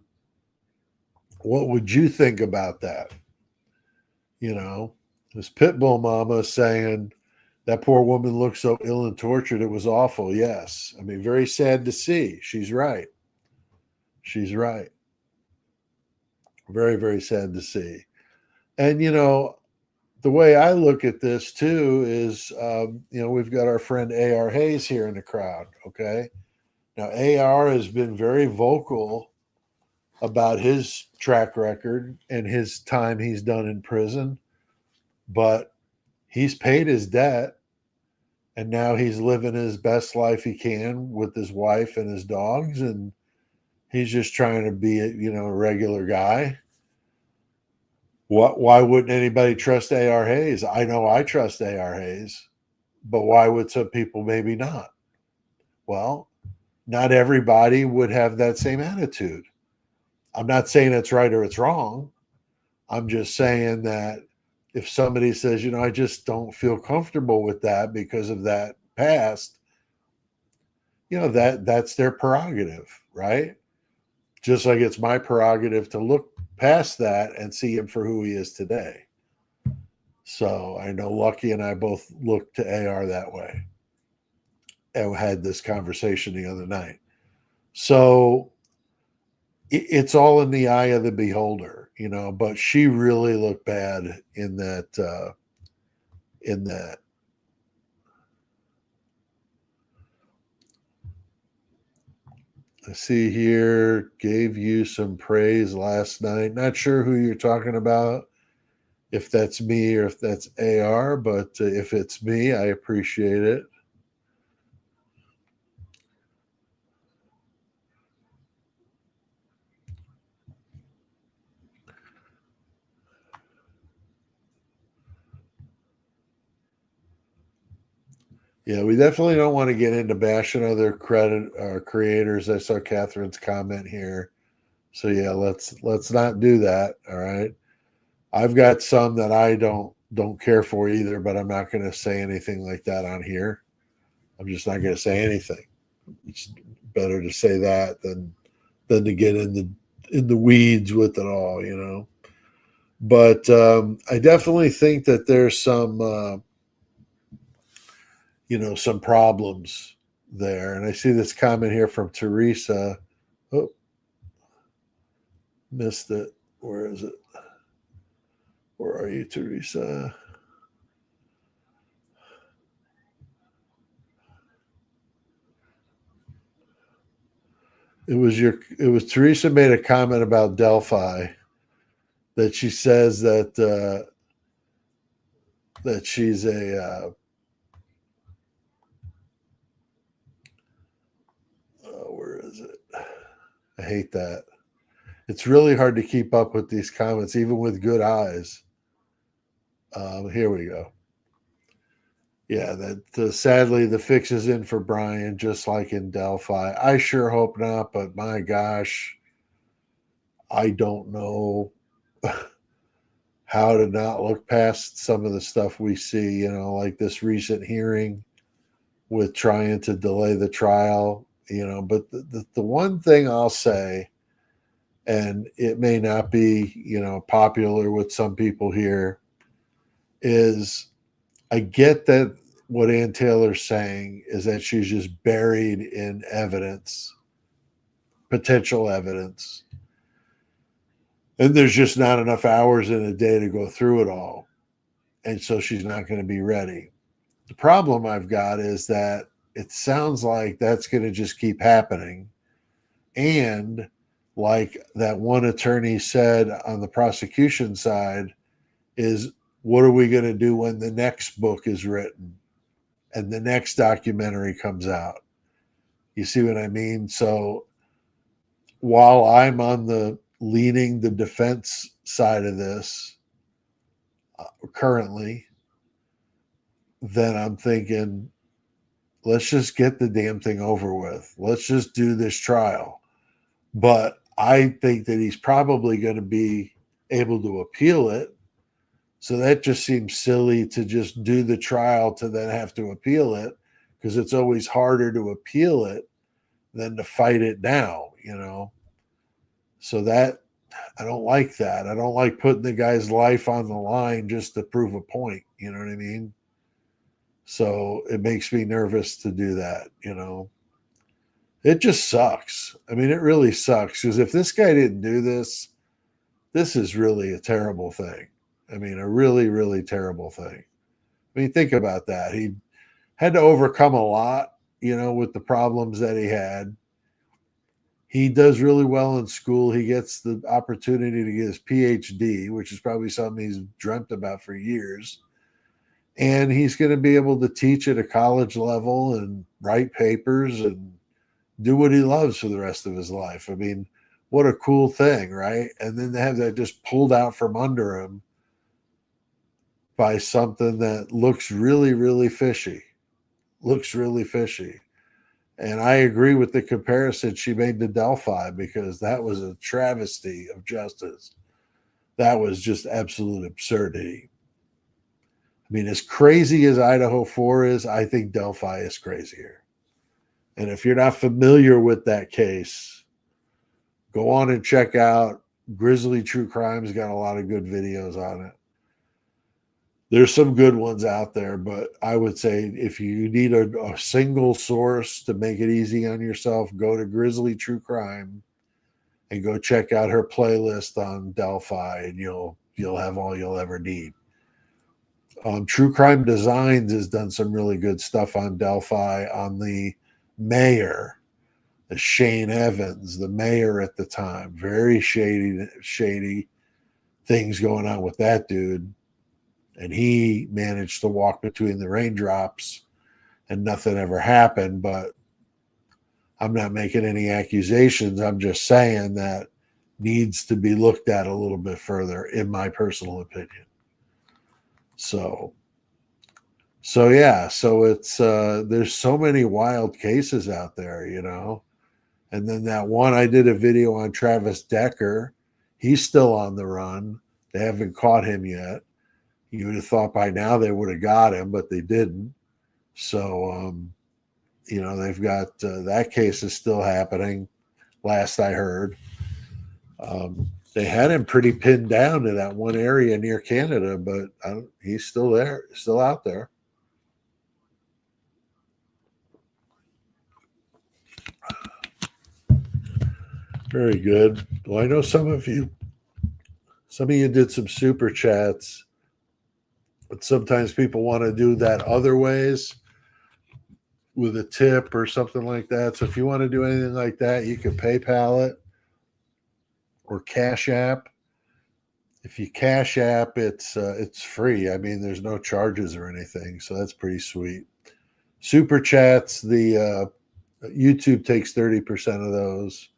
what would you think about that? This Pitbull mama saying that poor woman looked so ill and tortured, it was awful. Yes. I mean, very sad to see. She's right. She's right. Very, very sad to see. And, the way I look at this too is, we've got our friend A.R. Hayes here in the crowd. Okay. Now, A.R. has been very vocal about his track record and his time he's done in prison, but he's paid his debt. And now he's living his best life he can with his wife and his dogs. And he's just trying to be a regular guy. Why wouldn't anybody trust A.R. Hayes? I know I trust A.R. Hayes, but why would some people maybe not? Well, not everybody would have that same attitude. I'm not saying it's right or it's wrong. I'm just saying that if somebody says, I just don't feel comfortable with that because of that past, that's their prerogative, right? Just like it's my prerogative to look past that and see him for who he is today. So I know Lucky and I both look to AR that way. had this conversation the other night. So it's all in the eye of the beholder, you know, but she really looked bad in that, I see here, gave you some praise last night. Not sure who you're talking about, if that's me or if that's AR, but if it's me, I appreciate it. Yeah, we definitely don't want to get into bashing other creators. I saw Catherine's comment here. So yeah, let's not do that. All right. I've got some that I don't care for either, but I'm not going to say anything like that on here. I'm just not going to say anything. It's better to say that than to get in the weeds with it all, you know. But I definitely think that there's some some problems there. And I see this comment here from Teresa. Oh, missed it. Where is it? Where are you, Teresa? It was Teresa made a comment about Delphi, that she says that that she's a where is it? I hate that. It's really hard to keep up with these comments, even with good eyes. Here we go. Yeah, that sadly the fix is in for Brian, just like in Delphi. I sure hope not, but my gosh, I don't know how to not look past some of the stuff we see, you know, like this recent hearing with trying to delay the trial, you know. But the one thing I'll say, and it may not be, you know, popular with some people here, is I get that what Ann Taylor's saying is that she's just buried in evidence, potential evidence, and there's just not enough hours in a day to go through it all. And so she's not going to be ready. The problem I've got is that it sounds like that's going to just keep happening. And like that one attorney said on the prosecution side, is what are we going to do when the next book is written and the next documentary comes out? You see what I mean? So while I'm on the leaning the defense side of this currently, then I'm thinking, let's just get the damn thing over with. Let's just do this trial. But I think that he's probably going to be able to appeal it. So that just seems silly to just do the trial to then have to appeal it, because it's always harder to appeal it than to fight it now, you know. So that, I don't like that. I don't like putting the guy's life on the line just to prove a point. You know what I mean? So it makes me nervous to do that, you know. It just sucks. I mean, it really sucks, because if this guy didn't do this, this is really a terrible thing. I mean, a really, really terrible thing. I mean, think about that. He had to overcome a lot, you know, with the problems that he had. He does really well in school. He gets the opportunity to get his PhD, which is probably something he's dreamt about for years. And he's going to be able to teach at a college level and write papers and do what he loves for the rest of his life. I mean, what a cool thing, right? And then to have that just pulled out from under him by something that looks really, really fishy. Looks really fishy. And I agree with the comparison she made to Delphi, because that was a travesty of justice. That was just absolute absurdity. I mean, as crazy as Idaho 4 is, I think Delphi is crazier. And if you're not familiar with that case, go on and check out Grizzly True Crime's got a lot of good videos on it. There's some good ones out there, but I would say if you need a single source to make it easy on yourself, go to Grizzly True Crime and go check out her playlist on Delphi, and you'll have all you'll ever need. True Crime Designs has done some really good stuff on Delphi on the mayor, the Shane Evans, the mayor at the time. Very shady things going on with that dude. And he managed to walk between the raindrops and nothing ever happened. But I'm not making any accusations. I'm just saying that needs to be looked at a little bit further, in my personal opinion. So yeah, so it's there's so many wild cases out there, you know. And then that one I did a video on, Travis Decker, he's still on the run. They haven't caught him yet. You would have thought by now they would have got him, but they didn't. So you know, they've got that case is still happening, last I heard. They had him pretty pinned down to that one area near Canada, but he's still there, still out there. Very good. Well, I know some of you did some super chats, but sometimes people want to do that other ways with a tip or something like that. So if you want to do anything like that, you can PayPal it or Cash App. If you Cash App, it's free. I mean, there's no charges or anything, so that's pretty sweet. Super chats, the YouTube takes 30% of those.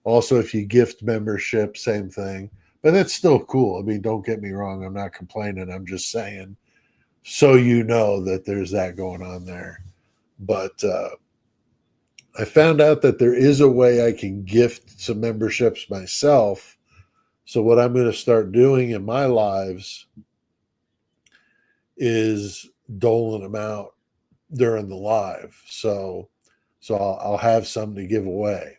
Also, if you gift membership, same thing. But that's still cool. I mean, don't get me wrong. I'm not complaining. I'm just saying, so you know that there's that going on there. But I found out that there is a way I can gift some memberships myself. So what I'm going to start doing in my lives is doling them out during the live. So I'll have some to give away.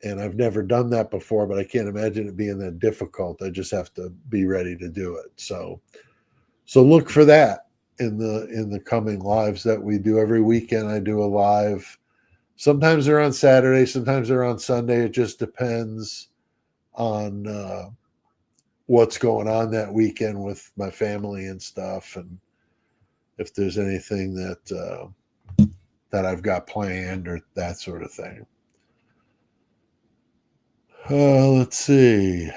And I've never done that before, but I can't imagine it being that difficult. I just have to be ready to do it. So look for that in the coming lives that we do every weekend. I do a live. Sometimes they're on Saturday, sometimes they're on Sunday. It just depends on what's going on that weekend with my family and stuff, and if there's anything that I've got planned or that sort of thing. Let's see.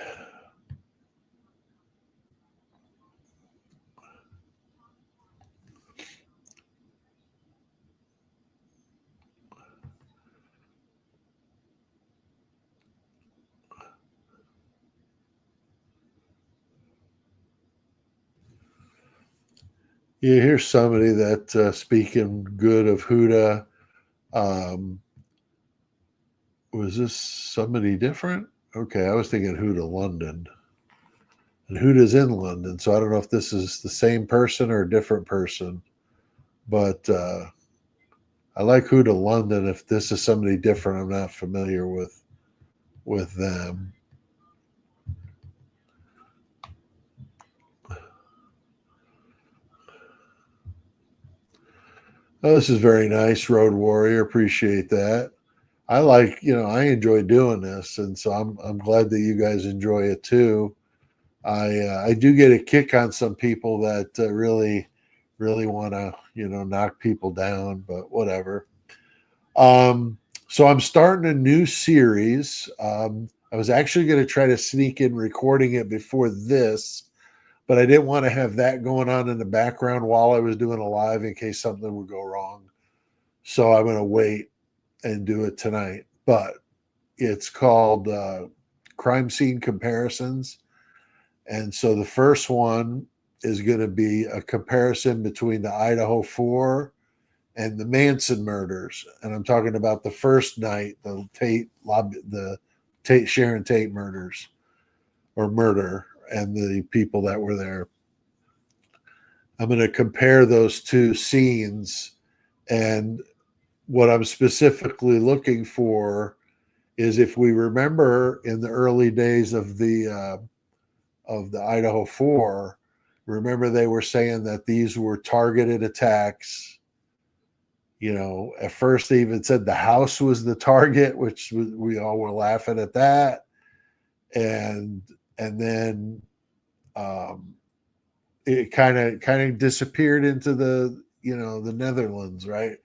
Yeah, here's somebody that speaking good of Huda. Was this somebody different? Okay, I was thinking Huda London. And Huda's in London, so I don't know if this is the same person or a different person. But I like Huda London. If this is somebody different, I'm not familiar with them. Oh, this is very nice, Road Warrior. Appreciate that. I like, I enjoy doing this, and so I'm glad that you guys enjoy it too. I do get a kick on some people that really want to knock people down, but whatever. So I'm starting a new series. I was actually going to try to sneak in recording it before this, but I didn't want to have that going on in the background while I was doing a live in case something would go wrong. So I'm going to wait and do it tonight. But it's called Crime Scene Comparisons. And so the first one is going to be a comparison between the Idaho 4 and the Manson murders. And I'm talking about the first night, the Sharon Tate murders or murder, and the people that were there. I'm going to compare those two scenes, and what I'm specifically looking for is, if we remember in the early days of the Idaho 4, Remember, they were saying that these were targeted attacks. You know, at first they even said the house was the target, which we all were laughing at that. And then it kind of disappeared into the the Netherlands, right?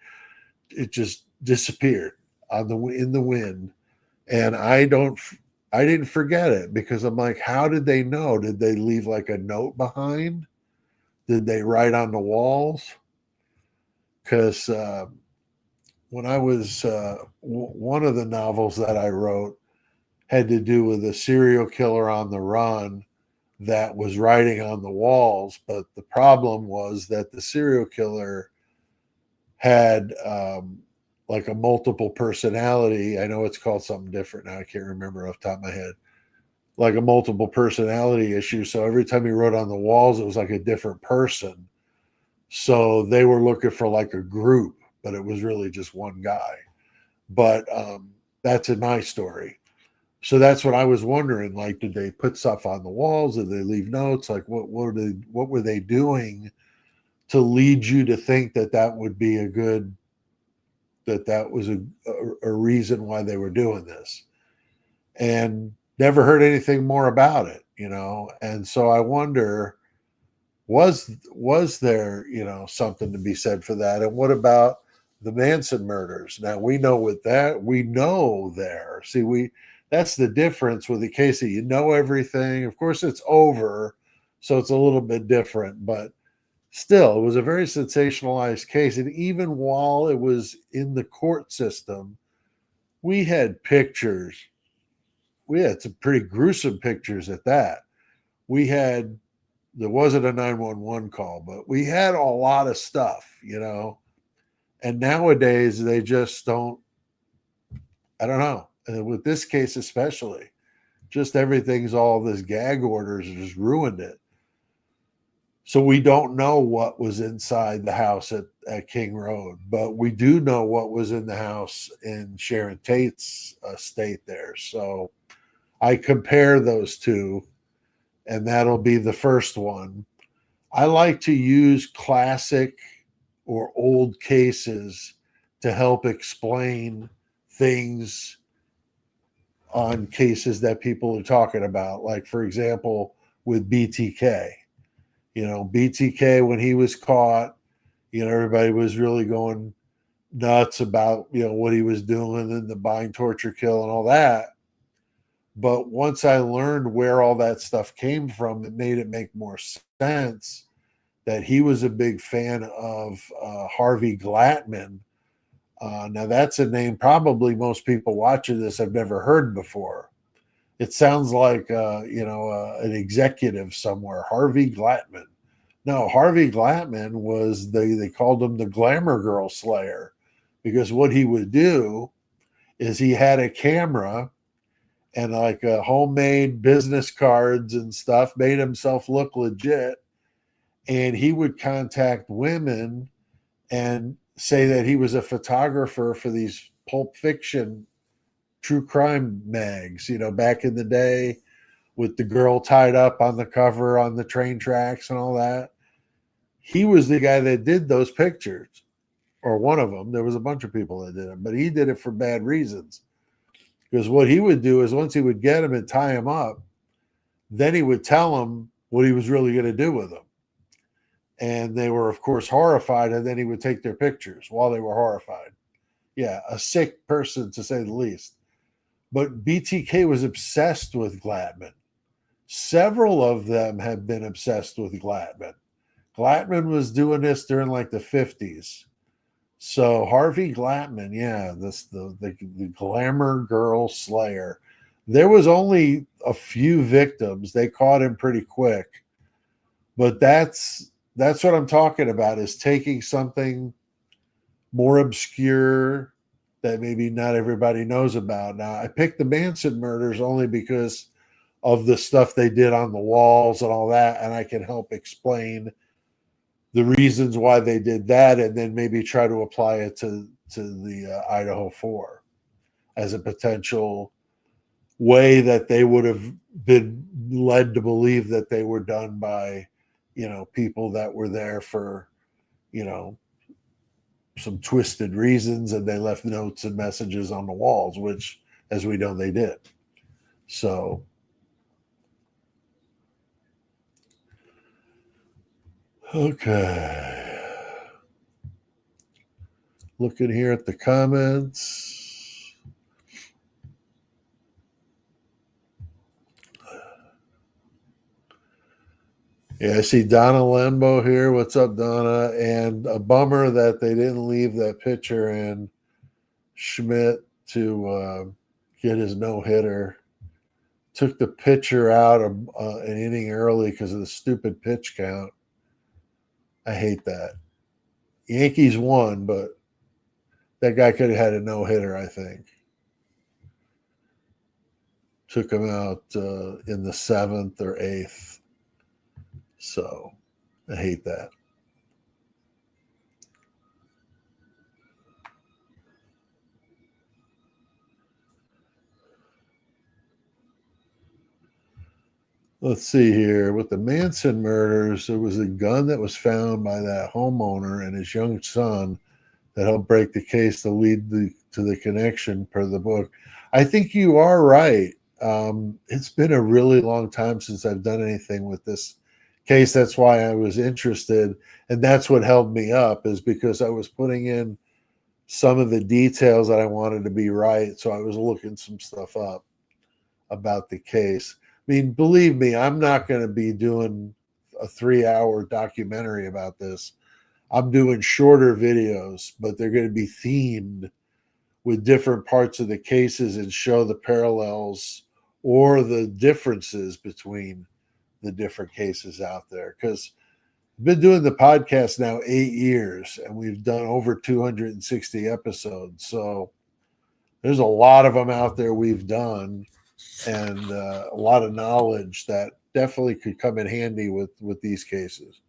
It just disappeared in the wind, and I didn't forget it because I'm like, how did they know? Did they leave like a note behind? Did they write on the walls? Because when I was one of the novels that I wrote had to do with a serial killer on the run that was writing on the walls, but the problem was that the serial killer had like a multiple personality. I know it's called something different now. I can't remember off the top of my head. Like a multiple personality issue. So every time he wrote on the walls, it was like a different person. So they were looking for like a group, but it was really just one guy. But that's in my story. So that's what I was wondering. Like, did they put stuff on the walls? Did they leave notes? Like, what were they doing to lead you to think that that would be that was a reason why they were doing this? And never heard anything more about it, And so I wonder, was there, something to be said for that? And what about the Manson murders? Now we know there. See, that's the difference with the case that you know everything. Of course, it's over, so it's a little bit different, but still, it was a very sensationalized case. And even while it was in the court system, we had pictures. We had some pretty gruesome pictures at that. There wasn't a 911 call, but we had a lot of stuff, And nowadays, they just don't, I don't know. And with this case especially, just everything's all this gag orders just ruined it. So we don't know what was inside the house at King Road, but we do know what was in the house in Sharon Tate's estate there. So I compare those two, and that'll be the first one. I like to use classic or old cases to help explain things on cases that people are talking about. Like, for example, with BTK. BTK, when he was caught, everybody was really going nuts about, what he was doing and the bind, torture, kill and all that. But once I learned where all that stuff came from, it made it make more sense that he was a big fan of Harvey Glattman. Now that's a name probably most people watching this have never heard before. It sounds like, an executive somewhere, Harvey Glattman. No, Harvey Glattman was, they called him the Glamour Girl Slayer, because what he would do is he had a camera and like homemade business cards and stuff, made himself look legit. And he would contact women and say that he was a photographer for these Pulp Fiction true crime mags, back in the day, with the girl tied up on the cover on the train tracks and all that. He was the guy that did those pictures, or one of them. There was a bunch of people that did it, but he did it for bad reasons. Because what he would do is once he would get him and tie him up, then he would tell him what he was really going to do with them. And they were, of course, horrified, and then he would take their pictures while they were horrified. Yeah, a sick person, to say the least. But BTK was obsessed with Glattman. Several of them have been obsessed with Glattman. Glattman was doing this during like the 50s. So Harvey Glattman, yeah, the Glamour Girl Slayer. There was only a few victims. They caught him pretty quick. But that's what I'm talking about, is taking something more obscure that maybe not everybody knows about. Now, I picked the Manson murders only because of the stuff they did on the walls and all that, and I can help explain the reasons why they did that, and then maybe try to apply it to the Idaho 4 as a potential way that they would have been led to believe that they were done by people that were there for, some twisted reasons, and they left notes and messages on the walls, which, as we know, they did. So, okay. Looking here at the comments. Yeah, I see Donna Lembo here. What's up, Donna? And a bummer that they didn't leave that pitcher in Schmidt to get his no-hitter. Took the pitcher out of an inning early because of the stupid pitch count. I hate that. Yankees won, but that guy could have had a no-hitter, I think. Took him out in the 7th or 8th. So I hate that. Let's see here. With the Manson murders, there was a gun that was found by that homeowner and his young son that helped break the case to lead to the connection per the book. I think you are right. It's been a really long time since I've done anything with this case. That's why I was interested. And that's what held me up, is because I was putting in some of the details that I wanted to be right. So I was looking some stuff up about the case. I mean, believe me, I'm not going to be doing a 3-hour documentary about this. I'm doing shorter videos, but they're going to be themed with different parts of the cases and show the parallels or the differences between the different cases out there. Because I've been doing the podcast now 8 years, and we've done over 260 episodes. So there's a lot of them out there we've done, and a lot of knowledge that definitely could come in handy with these cases.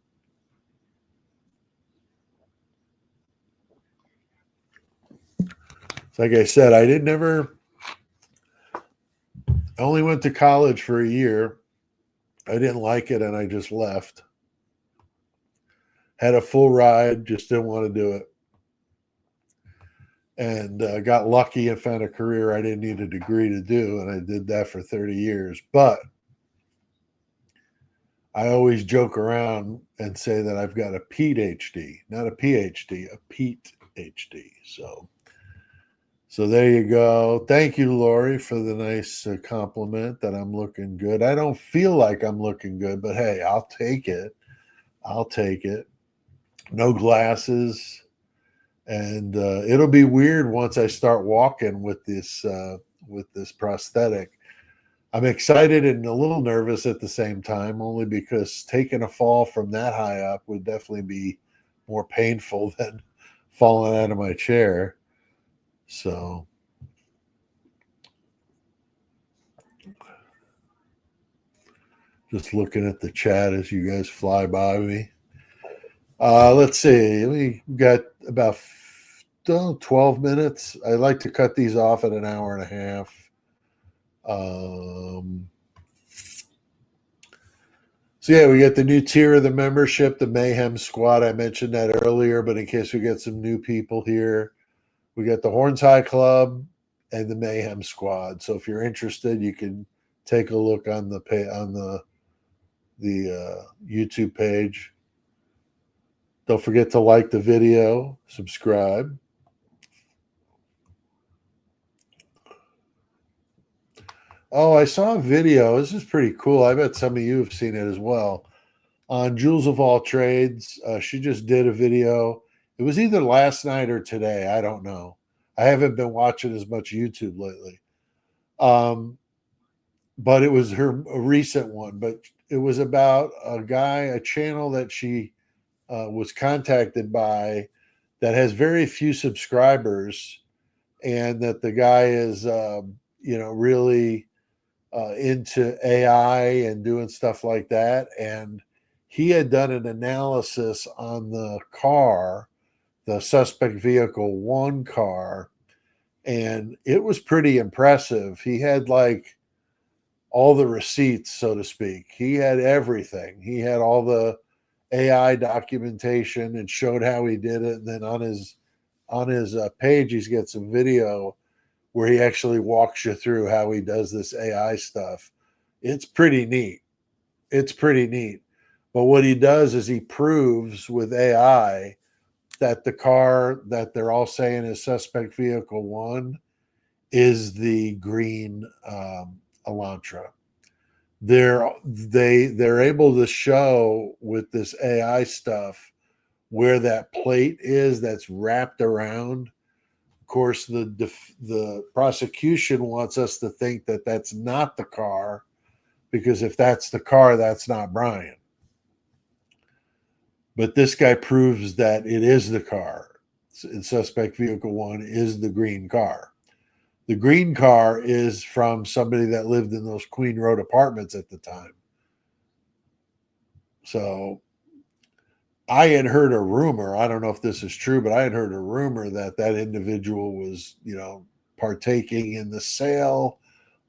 Like I said, I only went to college for a year. I didn't like it, and I just left. Had a full ride, just didn't want to do it. And got lucky and found a career I didn't need a degree to do, and I did that for 30 years. But I always joke around and say that I've got a PhD, not a PhD, a PhD. So there you go. Thank you, Lori, for the nice compliment that I'm looking good. I don't feel like I'm looking good, but hey, I'll take it. I'll take it. No glasses. And it'll be weird once I start walking with this prosthetic. I'm excited and a little nervous at the same time, only because taking a fall from that high up would definitely be more painful than falling out of my chair. So just looking at the chat as you guys fly by me. Let's see. We got about 12 minutes. I like to cut these off at an hour and a half. So yeah, we get the new tier of the membership, the Mayhem Squad. I mentioned that earlier, but in case we get some new people here, we got the Horns High Club and the Mayhem Squad. So if you're interested, you can take a look on the YouTube page. Don't forget to like the video, subscribe. Oh, I saw a video. This is pretty cool. I bet some of you have seen it as well. On Jules of All Trades, she just did a video. It was either last night or today. I don't know. I haven't been watching as much YouTube lately. But it was a recent one. But it was about a channel that she was contacted by that has very few subscribers, and that the guy is, really into AI and doing stuff like that. And he had done an analysis on the car, the suspect vehicle 1 car, and it was pretty impressive. He had like all the receipts, so to speak. He had everything. He had all the AI documentation and showed how he did it. And then on his page, he's got some video where he actually walks you through how he does this AI stuff. It's pretty neat. It's pretty neat. But what he does is he proves with AI that the car that they're all saying is suspect vehicle 1 is the green Elantra. They're able to show with this AI stuff where that plate is that's wrapped around. Of course, the prosecution wants us to think that that's not the car, because if that's the car, that's not Brian. But this guy proves that it is the car. And suspect vehicle 1 is the green car. The green car is from somebody that lived in those Queen Road apartments at the time. So I had heard a rumor, I don't know if this is true, but I had heard a rumor that that individual was, partaking in the sale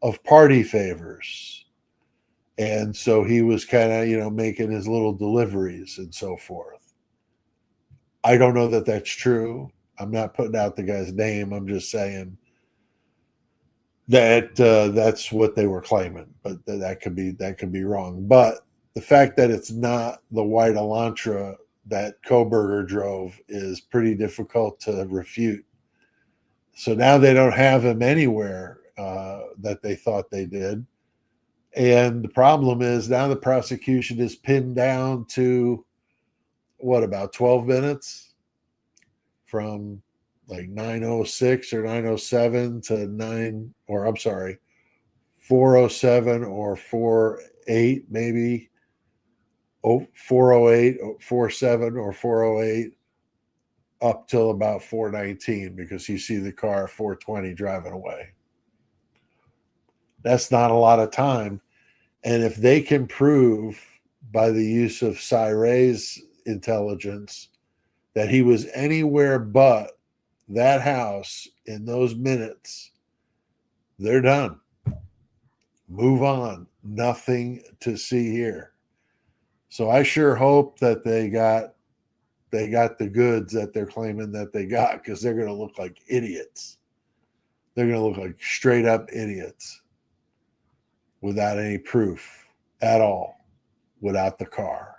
of party favors. And so he was kind of, making his little deliveries and so forth. I don't know that that's true. I'm not putting out the guy's name. I'm just saying that that's what they were claiming, but that could be wrong. But the fact that it's not the white Elantra that Koberger drove is pretty difficult to refute. So now they don't have him anywhere that they thought they did. And the problem is now the prosecution is pinned down to about 12 minutes from like 9:06 or 9:07 to 4:07 or 4:08 maybe. 4:08, 4:07 or 4:08 up till about 4:19, because you see the car 4:20 driving away. That's not a lot of time. And if they can prove by the use of Ray's intelligence that he was anywhere but that house in those minutes, they're done. Move on. Nothing to see here. So I sure hope that they got the goods that they're claiming that they got, because they're going to look like idiots. They're going to look like straight up idiots without any proof at all, without the car.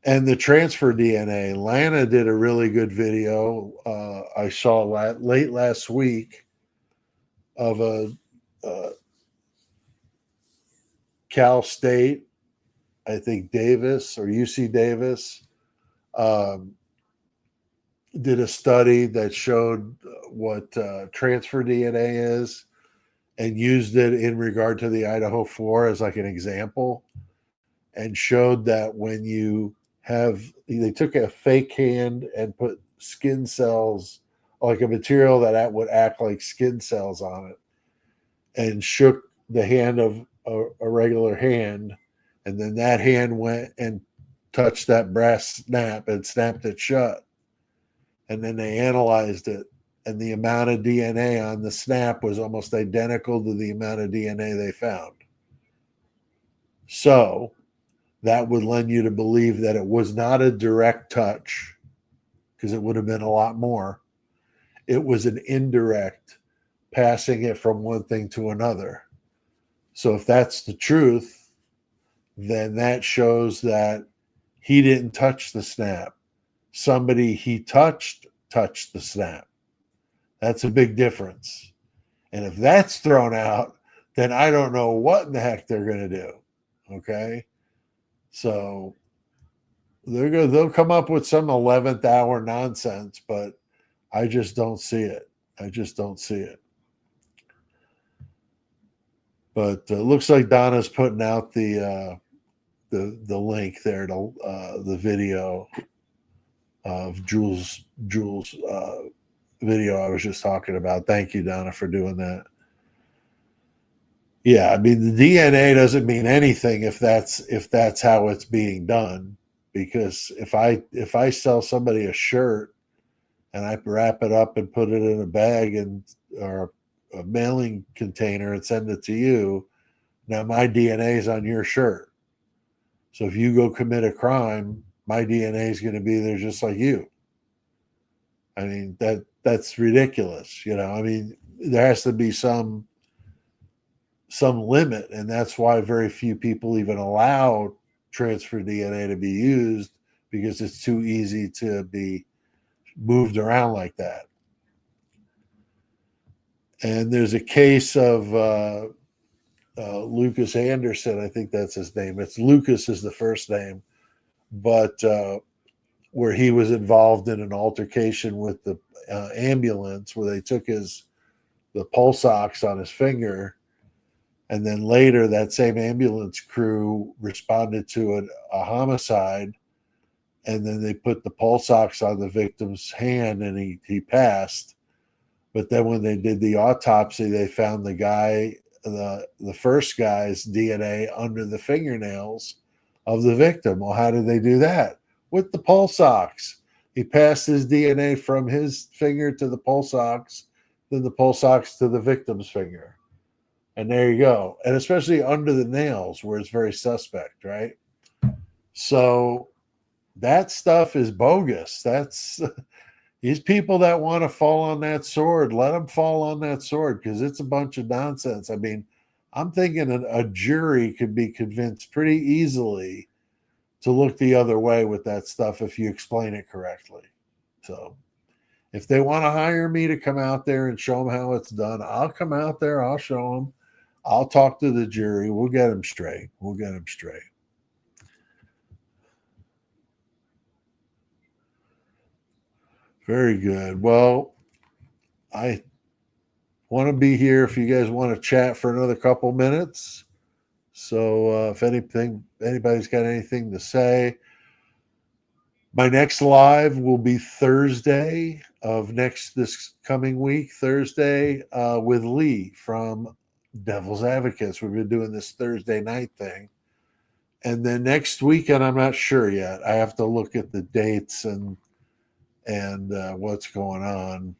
And the transfer DNA, Lana did a really good video I saw late last week of a Cal State, I think Davis or UC Davis, did a study that showed what transfer DNA is and used it in regard to the Idaho 4 as like an example, and showed that when they took a fake hand and put skin cells, like a material that would act like skin cells on it, and shook the hand of a regular hand, and then that hand went and touched that brass snap and snapped it shut. And then they analyzed it, and the amount of DNA on the snap was almost identical to the amount of DNA they found. So that would lend you to believe that it was not a direct touch, because it would have been a lot more. It was an indirect, passing it from one thing to another. So if that's the truth, then that shows that he didn't touch the snap. Somebody he touched the snap. That's a big difference. And if that's thrown out, then I don't know what in the heck they're going to do. Okay? So they'll come up with some 11th hour nonsense, but I just don't see it. I just don't see it. But it looks like Donna's putting out the link there to the video of Jules' video I was just talking about. Thank you, Donna, for doing that. Yeah, I mean, the DNA doesn't mean anything if that's how it's being done. Because if I sell somebody a shirt and I wrap it up and put it in a bag or a mailing container and send it to you, now my DNA is on your shirt. So if you go commit a crime, my DNA is going to be there just like you. I mean, that's ridiculous. I mean, there has to be some limit, and that's why very few people even allow transfer DNA to be used, because it's too easy to be moved around like that. And there's a case of Lucas Anderson, I think that's his name. It's Lucas is the first name, but where he was involved in an altercation with the ambulance, where they took the pulse ox on his finger, and then later that same ambulance crew responded to a homicide, and then they put the pulse ox on the victim's hand, and he passed. But then when they did the autopsy, they found the first guy's DNA under the fingernails of the victim. Well, how did they do that? With the pulse ox. He passed his DNA from his finger to the pulse ox, then the pulse ox to the victim's finger. And there you go. And especially under the nails, where it's very suspect, right? So that stuff is bogus. That's these people that want to fall on that sword, let them fall on that sword, because it's a bunch of nonsense. I mean, I'm thinking a jury could be convinced pretty easily to look the other way with that stuff if you explain it correctly. So if they want to hire me to come out there and show them how it's done, I'll come out there, I'll show them, I'll talk to the jury, we'll get them straight. We'll get them straight. Very good. Well, I want to be here if you guys want to chat for another couple minutes. So if anybody's got anything to say, my next live will be Thursday of this coming week, Thursday, with Lee from Devil's Advocates. We've been doing this Thursday night thing. And then next weekend, I'm not sure yet. I have to look at the dates and what's going on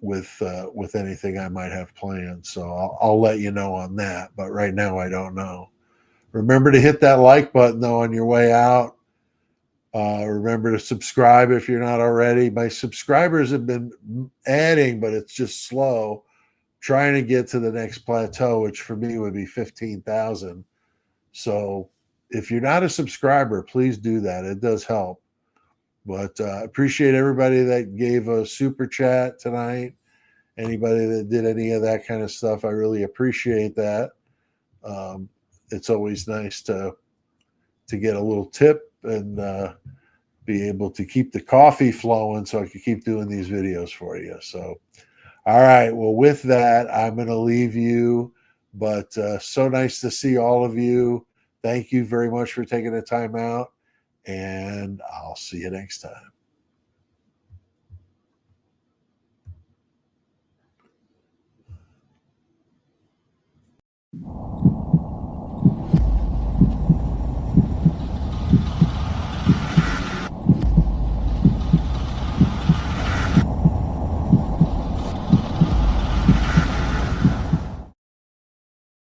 with anything I might have planned. So I'll let you know on that. But right now, I don't know. Remember to hit that like button, though, on your way out. Remember to subscribe if you're not already. My subscribers have been adding, but it's just slow. Trying to get to the next plateau, which for me would be 15,000. So if you're not a subscriber, please do that. It does help. But appreciate everybody that gave a super chat tonight. Anybody that did any of that kind of stuff, I really appreciate that. It's always nice to get a little tip and be able to keep the coffee flowing so I can keep doing these videos for you. So, all right. Well, with that, I'm going to leave you. But so nice to see all of you. Thank you very much for taking the time out. And I'll see you next time.